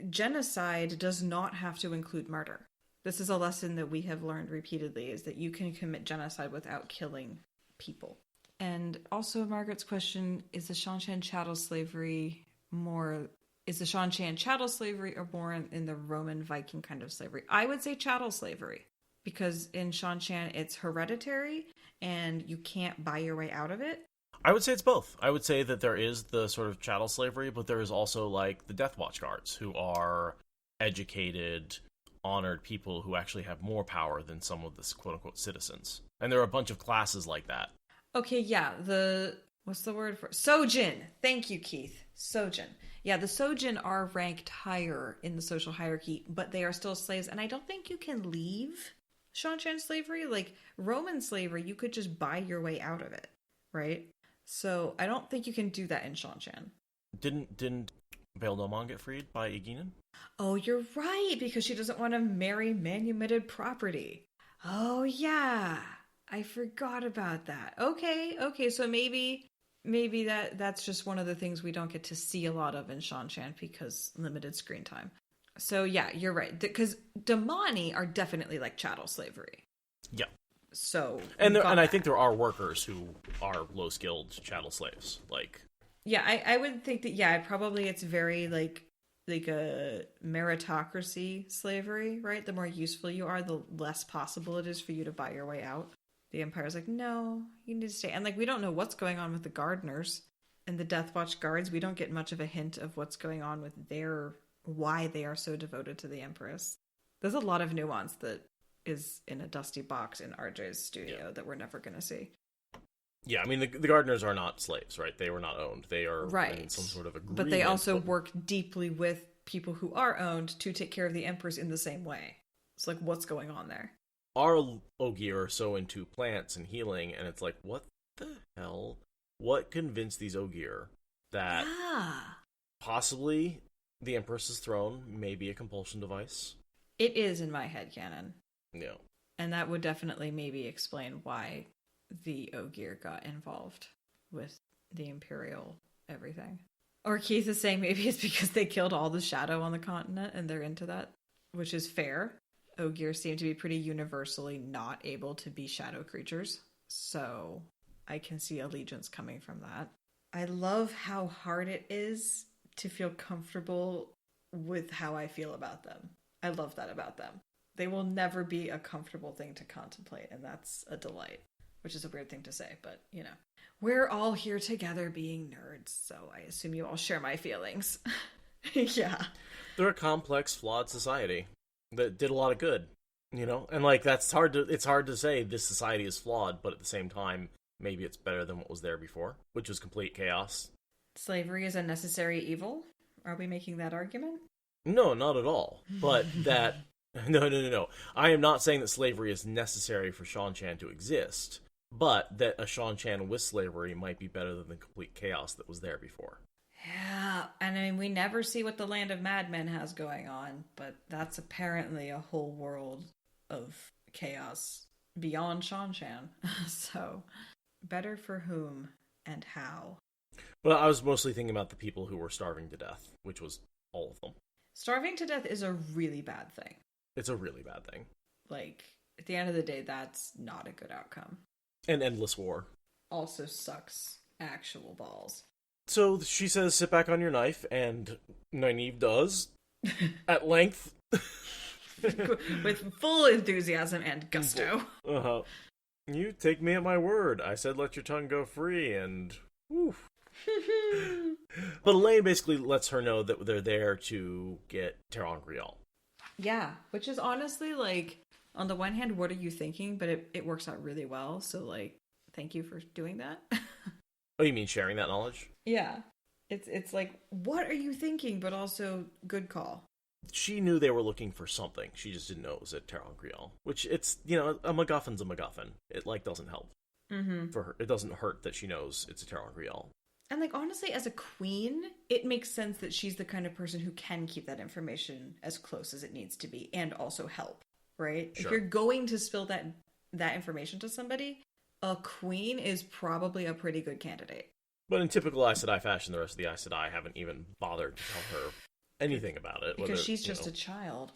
genocide does not have to include murder. This is a lesson that we have learned repeatedly, is that you can commit genocide without killing people. And also Margaret's question, is the Seanchan chattel slavery more or more in the Roman Viking kind of slavery? I would say chattel slavery, because in Seanchan it's hereditary and you can't buy your way out of it. I would say it's both. I would say that there is the sort of chattel slavery, but there is also the Death Watch guards, who are educated, honored people who actually have more power than some of the quote-unquote citizens. And there are a bunch of classes like that. Okay, yeah, what's the word for Sojin? Thank you, Keith. Sojin. Yeah, the Sojin are ranked higher in the social hierarchy, but they are still slaves, and I don't think you can leave Seanchan slavery. Roman slavery, you could just buy your way out of it, right? So I don't think you can do that in Seanchan. Didn't Bail Nomon get freed by Aeginon? Oh, you're right, because she doesn't want to marry manumitted property. Oh, yeah. I forgot about that. Okay, so maybe that's just one of the things we don't get to see a lot of in Seanchan because limited screen time. So yeah, you're right. Because Damani are definitely chattel slavery. Yeah. So and I think there are workers who are low skilled chattel slaves. Like, yeah, I would think that probably it's very like a meritocracy slavery, right? The more useful you are, the less possible it is for you to buy your way out. The Empire's like, no, you need to stay. And like, we don't know what's going on with the gardeners and the Death Watch guards. We don't get much of a hint of what's going on with why they are so devoted to the Empress. There's a lot of nuance that is in a dusty box in RJ's studio that we're never going to see. Yeah, I mean, the gardeners are not slaves, right? They were not owned. They are in some sort of agreement. But they also work deeply with people who are owned to take care of the Empress in the same way. It's like, what's going on there? Our Ogier are so into plants and healing, and it's like, what the hell? What convinced these Ogier that possibly the Empress's throne may be a compulsion device? It is in my headcanon. Yeah. And that would definitely maybe explain why the Ogier got involved with the Imperial everything. Or Keith is saying maybe it's because they killed all the shadow on the continent and they're into that, which is fair. Ogier seem to be pretty universally not able to be shadow creatures, so I can see allegiance coming from that. I love how hard it is to feel comfortable with how I feel about them. I love that about them. They will never be a comfortable thing to contemplate, and that's a delight, which is a weird thing to say, but, you know. We're all here together being nerds, so I assume you all share my feelings. Yeah. They're a complex, flawed society that did a lot of good, you know? And, like, it's hard to say this society is flawed, but at the same time, maybe it's better than what was there before, which was complete chaos. Slavery is a necessary evil? Are we making that argument? No, not at all. But that... No. I am not saying that slavery is necessary for Seanchan to exist, but that a Seanchan with slavery might be better than the complete chaos that was there before. Yeah, and I mean, we never see what the Land of Madmen has going on, but that's apparently a whole world of chaos beyond Seanchan. So, better for whom and how? Well, I was mostly thinking about the people who were starving to death, which was all of them. Starving to death is a really bad thing. It's a really bad thing. Like, at the end of the day, that's not a good outcome. And endless war. Also sucks actual balls. So she says, sit back on your knife, and Nynaeve does, at length. With full enthusiasm and gusto. Uh-huh. You take me at my word. I said let your tongue go free, and... whew. But Elaine basically lets her know that they're there to get ter'angreal. Yeah, which is honestly, like, on the one hand, what are you thinking? But it works out really well, so, like, thank you for doing that. Oh, you mean sharing that knowledge? Yeah. It's like, what are you thinking? But also, good call. She knew they were looking for something. She just didn't know it was at ter'angreal. Which, it's, you know, a MacGuffin's a MacGuffin. It, like, doesn't help. Mm-hmm. For her. It doesn't hurt that she knows it's a ter'angreal. And, like, honestly, as a queen, it makes sense that she's the kind of person who can keep that information as close as it needs to be and also help, right? Sure. If you're going to spill that information to somebody, a queen is probably a pretty good candidate. But in typical Aes Sedai fashion, the rest of the Aes Sedai haven't even bothered to tell her anything about it. Because she's just a child.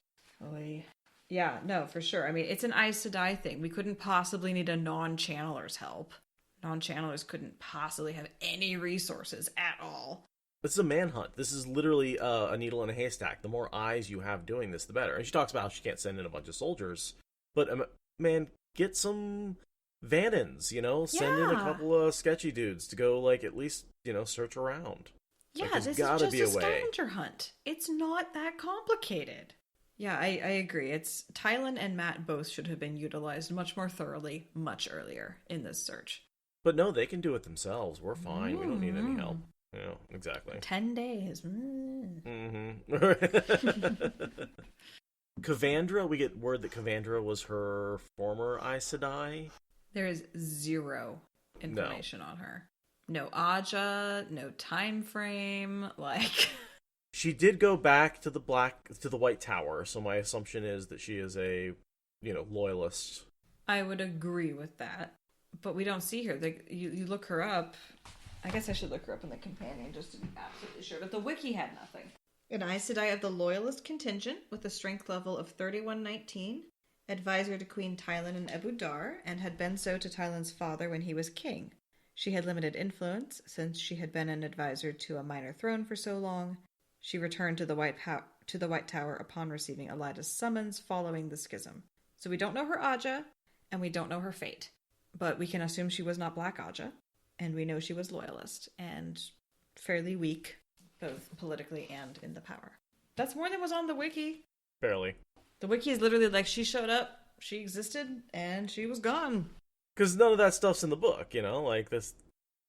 Oy. Yeah, no, for sure. I mean, it's an Aes Sedai thing. We couldn't possibly need a non-channeler's help. Non-channelers couldn't possibly have any resources at all. This is a manhunt. This is literally a needle in a haystack. The more eyes you have doing this, the better. And she talks about how she can't send in a bunch of soldiers. But, man, get some Vanons, you know? Send in a couple of sketchy dudes to go, like, at least, you know, search around. Yeah, like, this is just a scavenger hunt. It's not that complicated. Yeah, I agree. Tylan and Matt both should have been utilized much more thoroughly, much earlier in this search. But no, they can do it themselves. We're fine. We don't need any help. Yeah, exactly. 10 days. Kavandra, we get word that Kavandra was her former Aes Sedai. There is zero information on her. No Aja, no time frame, like... She did go back to the White Tower, so my assumption is that she is a, you know, loyalist. I would agree with that. But we don't see her. You look her up. I guess I should look her up in the companion just to be absolutely sure. But the wiki had nothing. An Aes Sedai of the Loyalist contingent with a strength level of 3119 advisor to Queen Tylan and Ebu Dar, and had been so to Tylan's father when he was king. She had limited influence, since she had been an advisor to a minor throne for so long. She returned to the White Tower upon receiving Elida's summons following the schism. So we don't know her Aja, and we don't know her fate. But we can assume she was not Black Aja, and we know she was loyalist, and fairly weak, both politically and in the power. That's more than was on the wiki. Barely. The wiki is literally like, she showed up, she existed, and she was gone. Because none of that stuff's in the book, like this,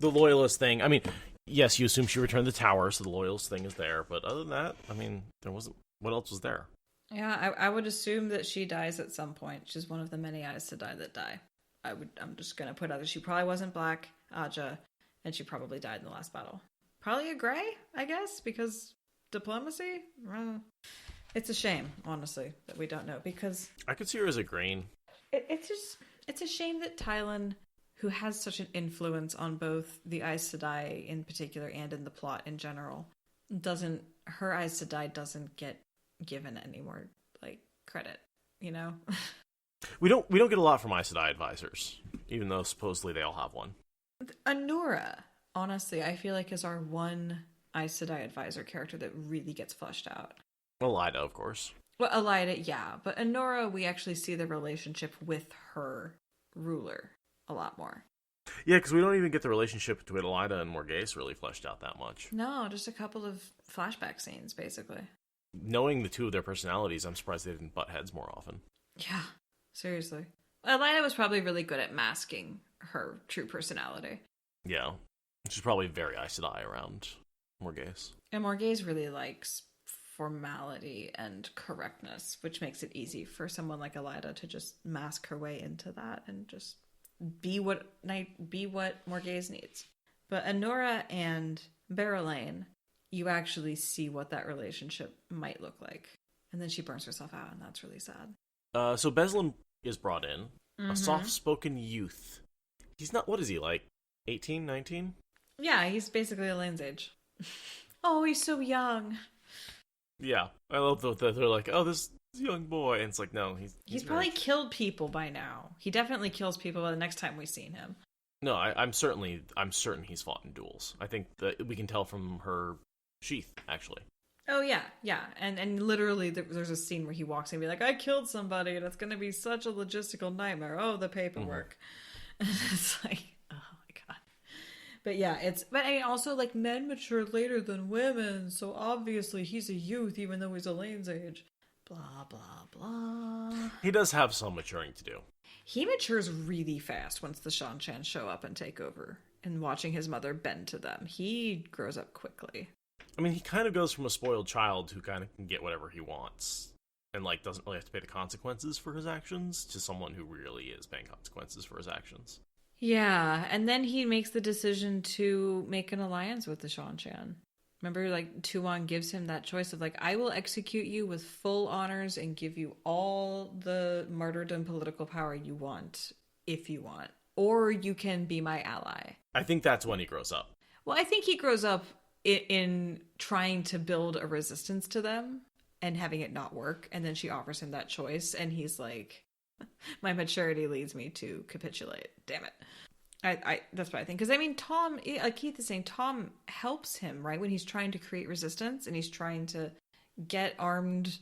the loyalist thing. I mean, yes, you assume she returned the tower, so the loyalist thing is there. But other than that, I mean, there wasn't. What else was there? Yeah, I would assume that she dies at some point. She's one of the many Aes Sedai that die. I'm just gonna put out that she probably wasn't Black Aja, and she probably died in the last battle. Probably a Grey, I guess, because diplomacy. It's a shame, honestly, that we don't know, because I could see her as a Green. It's a shame that Tylan, who has such an influence on both the Aes Sedai in particular and in the plot in general, her Aes Sedai doesn't get given any more credit, We don't get a lot from Aes Sedai advisors, even though supposedly they all have one. Anura, honestly, I feel like is our one Aes Sedai advisor character that really gets fleshed out. Elida, of course. Well, Elida, yeah, but Anura, we actually see the relationship with her ruler a lot more. Yeah, because we don't even get the relationship between Elida and Morghese really fleshed out that much. No, just a couple of flashback scenes, basically. Knowing the two of their personalities, I'm surprised they didn't butt heads more often. Yeah, seriously. Elida was probably really good at masking her true personality. Yeah, she's probably very Aes Sedai around Morghese. And Morghese really likes formality and correctness, which makes it easy for someone like Elida to just mask her way into that and just be what Morghese needs. But Anura and Berylane, you actually see what that relationship might look like. And then she burns herself out, and that's really sad. So Beslan is brought in, a soft-spoken youth. He's not, what is he, 18, 19? Yeah, he's basically Elaine's age. Oh, he's so young. Yeah, I love that they're like, oh, this young boy, and it's like, no, he's probably killed people by now. He definitely kills people by the next time we've seen him. No, I'm certain he's fought in duels. I think that we can tell from her sheath, actually. Oh yeah, and literally there's a scene where he walks in and be like, I killed somebody, and it's going to be such a logistical nightmare. Oh, the paperwork. Mm-hmm. It's like, oh my god. But yeah, but I mean, also men mature later than women, so obviously he's a youth even though he's Elaine's age. Blah blah blah. He does have some maturing to do. He matures really fast once the Seanchan show up and take over, and watching his mother bend to them. He grows up quickly. I mean, he kind of goes from a spoiled child who kind of can get whatever he wants and doesn't really have to pay the consequences for his actions to someone who really is paying consequences for his actions. Yeah, and then he makes the decision to make an alliance with the Seanchan. Remember, Tuon gives him that choice of I will execute you with full honors and give you all the martyrdom political power you want, if you want. Or you can be my ally. I think that's when he grows up. Well, I think he grows up in trying to build a resistance to them and having it not work. And then she offers him that choice. And he's like, my maturity leads me to capitulate. Damn it. I that's what I think. Because, I mean, Tom, like Keith is saying, Tom helps him, right? When he's trying to create resistance and he's trying to get armed,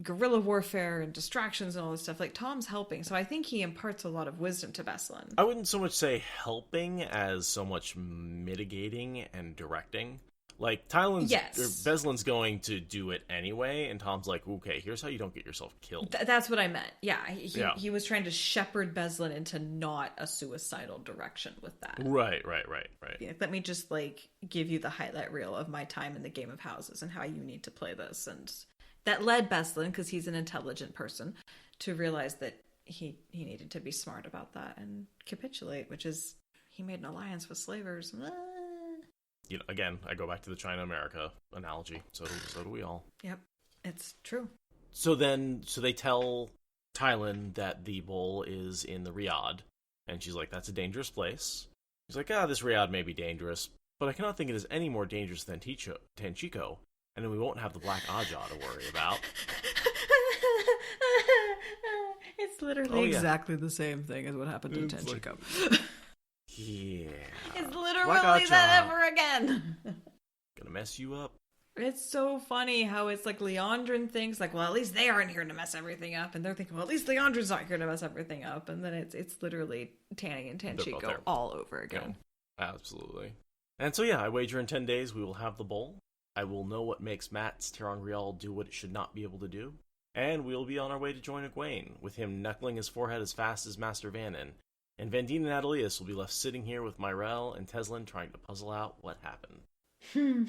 guerrilla warfare and distractions and all this stuff. Tom's helping. So I think he imparts a lot of wisdom to Beslan. I wouldn't so much say helping as so much mitigating and directing. Beslan's going to do it anyway, and Tom's like, okay, here's how you don't get yourself killed. That's what I meant. Yeah, he was trying to shepherd Beslan into not a suicidal direction with that. Right. Yeah, let me just, give you the highlight reel of my time in the Game of Houses and how you need to play this. And that led Beslan, because he's an intelligent person, to realize that he needed to be smart about that and capitulate, which is, he made an alliance with slavers. Again, I go back to the China-America analogy. So do we all. Yep, it's true. So they tell Tylan that the bowl is in the Riad, and she's like, that's a dangerous place. He's like, this Riad may be dangerous, but I cannot think it is any more dangerous than Tanchico, and then we won't have the Black Aja to worry about. literally exactly the same thing as what happened in Tenchiko. Yeah. It's literally that ever again. Gonna mess you up. It's so funny how it's like Leandrin thinks like, well, at least they aren't here to mess everything up, and they're thinking, well, at least Leandrin's not here to mess everything up, and then it's literally Tanny and Tenchiko all over again. Yeah, absolutely. And so yeah, I wager in 10 days we will have the bowl. I will know what makes Matt's ter'angreal do what it should not be able to do, and we'll be on our way to join Egwene, with him knuckling his forehead as fast as Master Vannon. And Vandine and Adelius will be left sitting here with Myrelle and Teslin trying to puzzle out what happened. You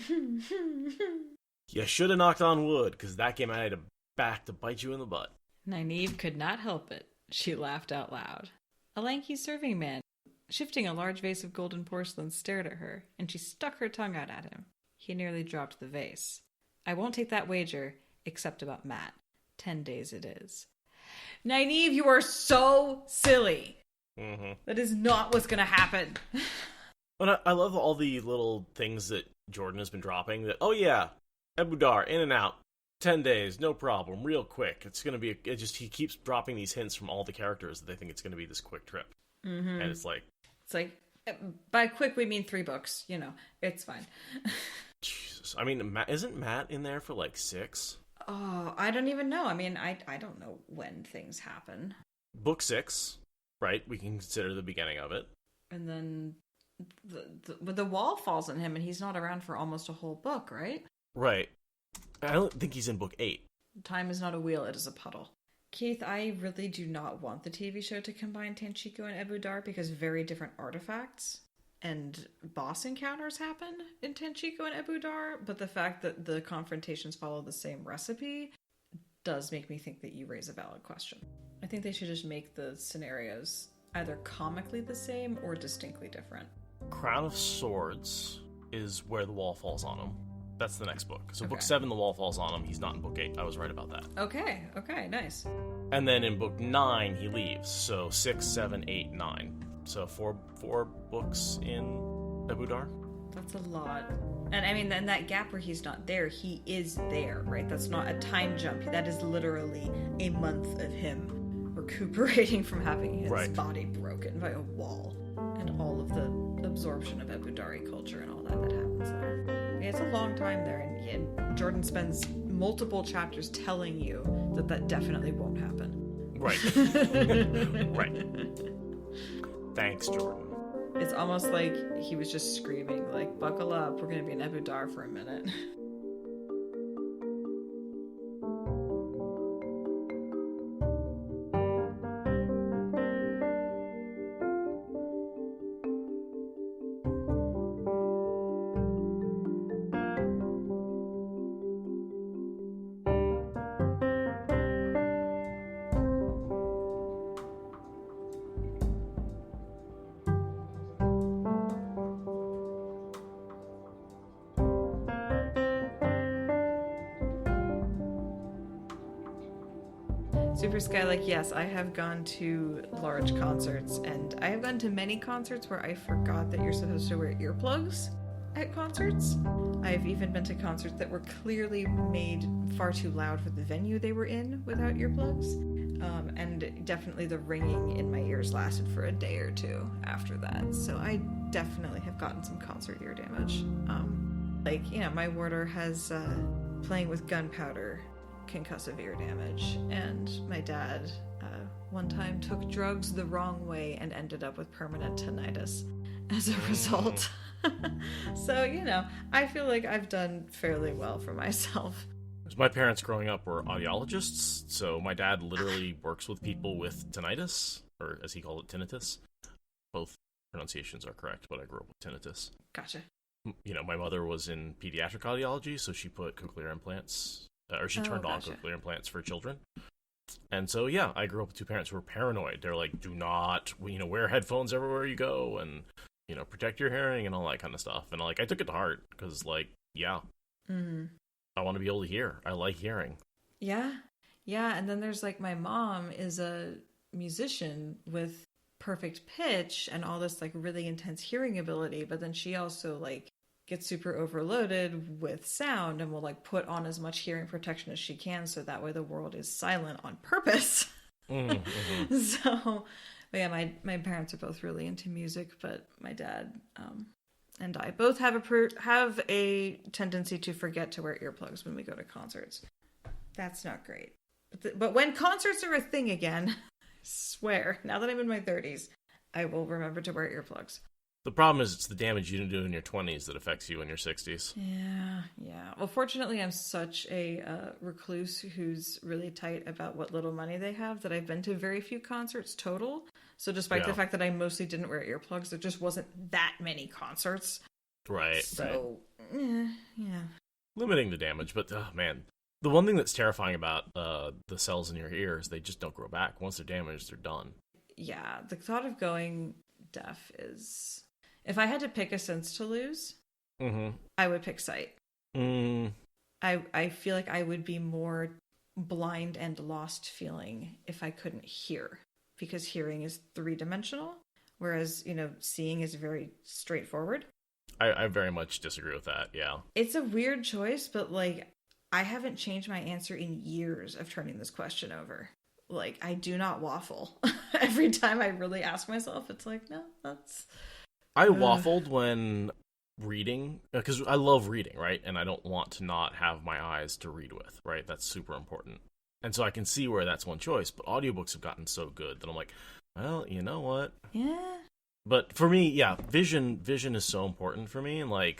should have knocked on wood, because that came out of back to bite you in the butt. Nynaeve could not help it. She laughed out loud. A lanky serving man, shifting a large vase of golden porcelain, stared at her, and she stuck her tongue out at him. He nearly dropped the vase. I won't take that wager, except about Matt. 10 days it is. Nynaeve, you are so silly. Mm-hmm. That is not what's going to happen. And I love all the little things that Jordan has been dropping. That, oh yeah, Ebu Dar, in and out. 10 days, no problem, real quick. It's going to be, he keeps dropping these hints from all the characters that they think it's going to be this quick trip. Mm-hmm. And it's like, by quick we mean 3 books, it's fine. Jesus. I mean, isn't Matt in there for like 6? Oh, I don't even know. I mean, I don't know when things happen. Book 6, right? We can consider the beginning of it. And then the wall falls on him and he's not around for almost a whole book, right? Right. I don't think he's in book 8. Time is not a wheel, it is a puddle. Keith, I really do not want the TV show to combine Tenchiko and Ebu Dar because very different artifacts and boss encounters happen in Tenchiko and Ebu Dar, but the fact that the confrontations follow the same recipe does make me think that you raise a valid question. I think they should just make the scenarios either comically the same or distinctly different. Crown of Swords is where the wall falls on him. That's the next book. So okay. Book 7, the wall falls on him. He's not in book 8. I was right about that. Okay, nice. And then in book 9, he leaves. So 6, 7, 8, 9. So four books in Ebu Dar. That's a lot. And I mean, in that gap where he's not there, he is there, right? That's not a time jump. That is literally a month of him recuperating from having his body broken by a wall. And all of the absorption of Ebu Dari culture and all that happens there. Yeah, it's a long time there, and Jordan spends multiple chapters telling you that definitely won't happen. Right. Right. Thanks, Jordan. It's almost like he was just screaming, like, buckle up, we're going to be in Ebu Dar for a minute. Super Sky, like, yes, I have gone to large concerts, and I have gone to many concerts where I forgot that you're supposed to wear earplugs at concerts. I've even been to concerts that were clearly made far too loud for the venue they were in without earplugs. And definitely the ringing in my ears lasted for a day or two after that. So I definitely have gotten some concert ear damage. My warder has playing with gunpowder concussive ear damage, and my dad one time took drugs the wrong way and ended up with permanent tinnitus as a result. So, I feel like I've done fairly well for myself. My parents growing up were audiologists, so my dad literally works with people with tinnitus, or as he called it, tinnitus. Both pronunciations are correct, but I grew up with tinnitus. Gotcha. My mother was in pediatric audiology, so she put cochlear implants, or she turned on cochlear implants for children. And so, yeah, I grew up with two parents who were paranoid. They're like, do not, wear headphones everywhere you go, and, protect your hearing and all that kind of stuff. And, I took it to heart, because, yeah. Mm-hmm. I want to be able to hear. I like hearing. Yeah. Yeah, and then there's, my mom is a musician with perfect pitch and all this, really intense hearing ability, but then she also, gets super overloaded with sound and will, put on as much hearing protection as she can so that way the world is silent on purpose. So, but yeah, my parents are both really into music, but my dad and I both have a tendency to forget to wear earplugs when we go to concerts. That's not great. But when concerts are a thing again, I swear, now that I'm in my 30s, I will remember to wear earplugs. The problem is it's the damage you didn't do in your 20s that affects you in your 60s. Yeah. Well, fortunately, I'm such a recluse who's really tight about what little money they have that I've been to very few concerts total. So despite the fact that I mostly didn't wear earplugs, there just wasn't that many concerts. Right. So, yeah. Limiting the damage, but man, the one thing that's terrifying about the cells in your ears, they just don't grow back. Once they're damaged, they're done. Yeah, the thought of going deaf is... If I had to pick a sense to lose, I would pick sight. I feel like I would be more blind and lost feeling if I couldn't hear, because hearing is 3-dimensional, whereas, seeing is very straightforward. I very much disagree with that, yeah. It's a weird choice, but, I haven't changed my answer in years of turning this question over. I do not waffle. Every time I really ask myself, it's like, no, that's... I waffled when reading, because I love reading, right? And I don't want to not have my eyes to read with, right? That's super important. And so I can see where that's one choice, but audiobooks have gotten so good that I'm like, well, you know what? Yeah. But for me, yeah, vision is so important for me, and I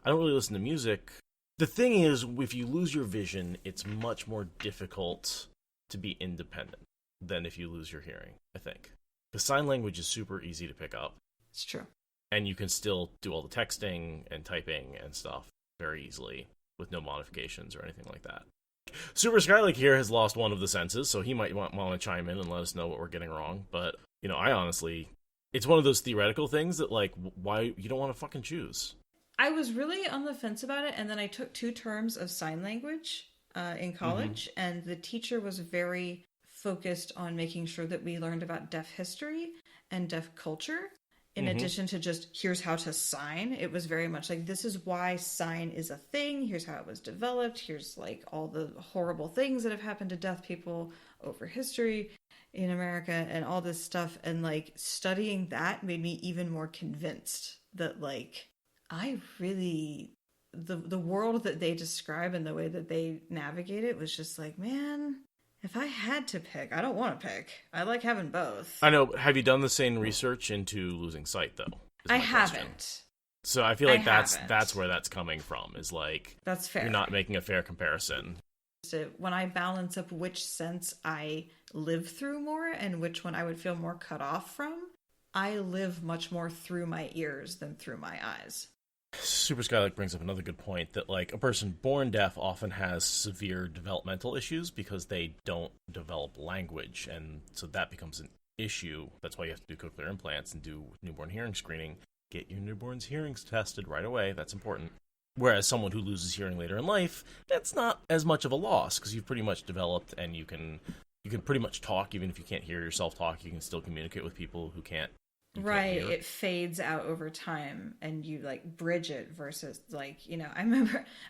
don't really listen to music. The thing is, if you lose your vision, it's much more difficult to be independent than if you lose your hearing, I think. Because sign language is super easy to pick up. It's true. And you can still do all the texting and typing and stuff very easily with no modifications or anything like that. Super Skylake here has lost one of the senses, so he might want to chime in and let us know what we're getting wrong. But, I honestly, it's one of those theoretical things that, why you don't want to fucking choose. I was really on the fence about it, and then I took 2 terms of sign language in college, and the teacher was very focused on making sure that we learned about deaf history and deaf culture. In addition to just, here's how to sign, it was very much this is why sign is a thing. Here's how it was developed. Here's all the horrible things that have happened to deaf people over history in America and all this stuff. And studying that made me even more convinced that I really, the world that they describe and the way that they navigate it was just man, if I had to pick, I don't want to pick. I like having both. I know. Have you done the same research into losing sight, though? I haven't. So I feel like that's where that's coming from, is that's fair. You're not making a fair comparison. So when I balance up which sense I live through more and which one I would feel more cut off from, I live much more through my ears than through my eyes. Super Skylake brings up another good point that a person born deaf often has severe developmental issues because they don't develop language, and so that becomes an issue. That's why you have to do cochlear implants and do newborn hearing screening. Get your newborn's hearings tested right away. That's important. Whereas someone who loses hearing later in life, that's not as much of a loss because you've pretty much developed and you can pretty much talk. Even if you can't hear yourself talk, you can still communicate with people who can't. Right, it fades out over time and you bridge it versus I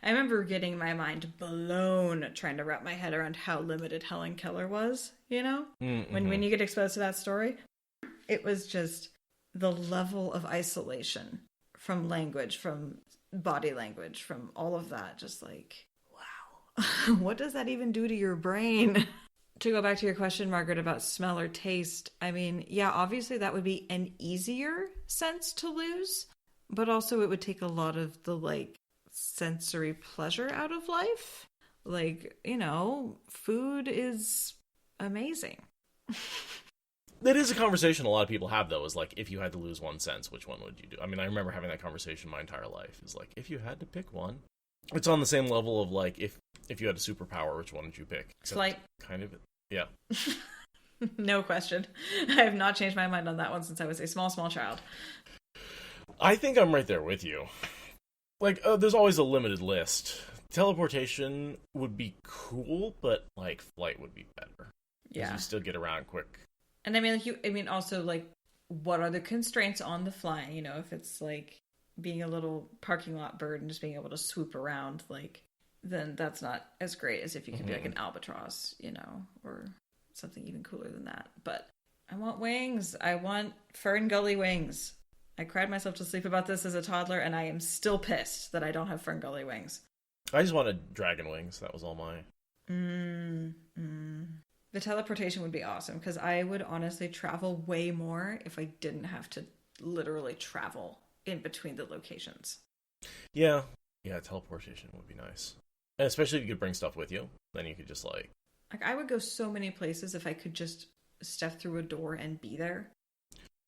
remember getting my mind blown trying to wrap my head around how limited Helen Keller was, when you get exposed to that story. It was just the level of isolation from language, from body language, from all of that, just wow. What does that even do to your brain? To go back to your question, Margaret, about smell or taste, I mean, yeah, obviously that would be an easier sense to lose, but also it would take a lot of the, sensory pleasure out of life. Food is amazing. That is a conversation a lot of people have, though, is if you had to lose one sense, which one would you do? I mean, I remember having that conversation my entire life, is if you had to pick one. It's on the same level of, if you had a superpower, which one would you pick? Flight. Kind of, yeah. No question. I have not changed my mind on that one since I was a small child. I think I'm right there with you. There's always a limited list. Teleportation would be cool, but, flight would be better. Yeah. You still get around quick. And I mean, also, what are the constraints on the flying? If it's, being a little parking lot bird and just being able to swoop around, then that's not as great as if you could be an albatross, or something even cooler than that. But I want wings. I want Fern Gully wings. I cried myself to sleep about this as a toddler, and I am still pissed that I don't have Fern Gully wings. I just wanted dragon wings. That was all my... The teleportation would be awesome, because I would honestly travel way more if I didn't have to literally travel in between the locations. Yeah, teleportation would be nice. And especially if you could bring stuff with you. Then you could just like I would go so many places if I could just step through a door and be there.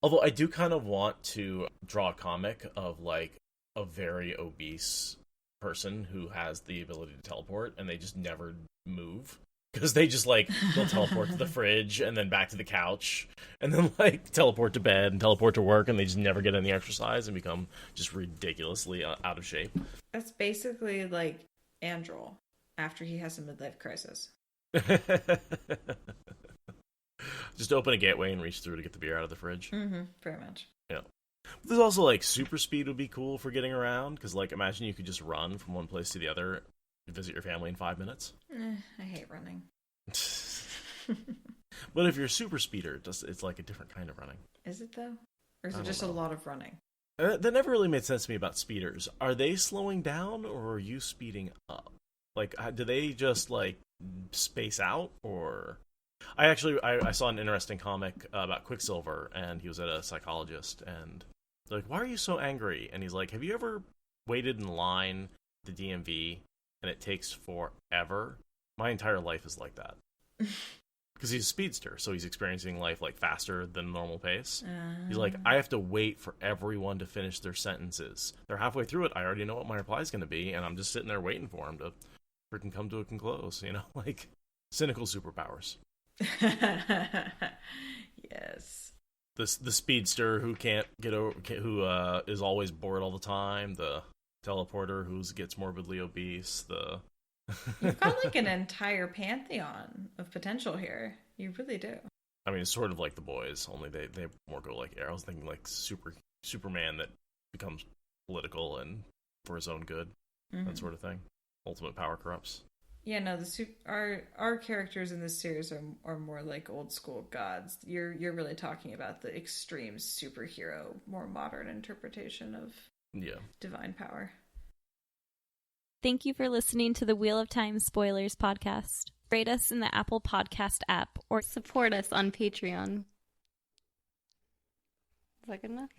Although I do kind of want to draw a comic of like a very obese person who has the ability to teleport and they just never move. Because they just like, they'll teleport to the fridge and then back to the couch and then like teleport to bed and teleport to work and they just never get any exercise and become just ridiculously out of shape. That's basically like Androl after he has a midlife crisis. Just open a gateway and reach through to get the beer out of the fridge. Mm-hmm, very much. Yeah. There's also like super speed would be cool for getting around because like imagine you could just run from one place to the other. Visit your family in 5 minutes. I hate running. But if you're a super speeder, it's like a different kind of running. Is it though? Or is it just a lot of running? That never really made sense to me about speeders. Are they slowing down or are you speeding up? Like, do they just like space out or... I saw an interesting comic about Quicksilver and he was at a psychologist and they're like, why are you so angry? And he's like, have you ever waited in line at the DMV and it takes forever? My entire life is like that. Because he's a speedster, so he's experiencing life like faster than normal pace. He's like, I have to wait for everyone to finish their sentences. They're halfway through it. I already know what my reply is going to be, and I'm just sitting there waiting for him to freaking come to a close. You know, like cynical superpowers. Yes. The speedster who can't get over, who is always bored all the time. The teleporter who gets morbidly obese. You've got like an entire pantheon of potential here. You really do. I mean, it's sort of like The Boys, only they more go like I was thinking like Superman that becomes political and for his own good, that sort of thing. Ultimate power corrupts. Yeah, no, our characters in this series are more like old school gods. You're really talking about the extreme superhero, more modern interpretation of divine power. Thank you for listening to the Wheel of Time Spoilers podcast. Rate us in the Apple Podcast app or support us on Patreon. Is that good enough?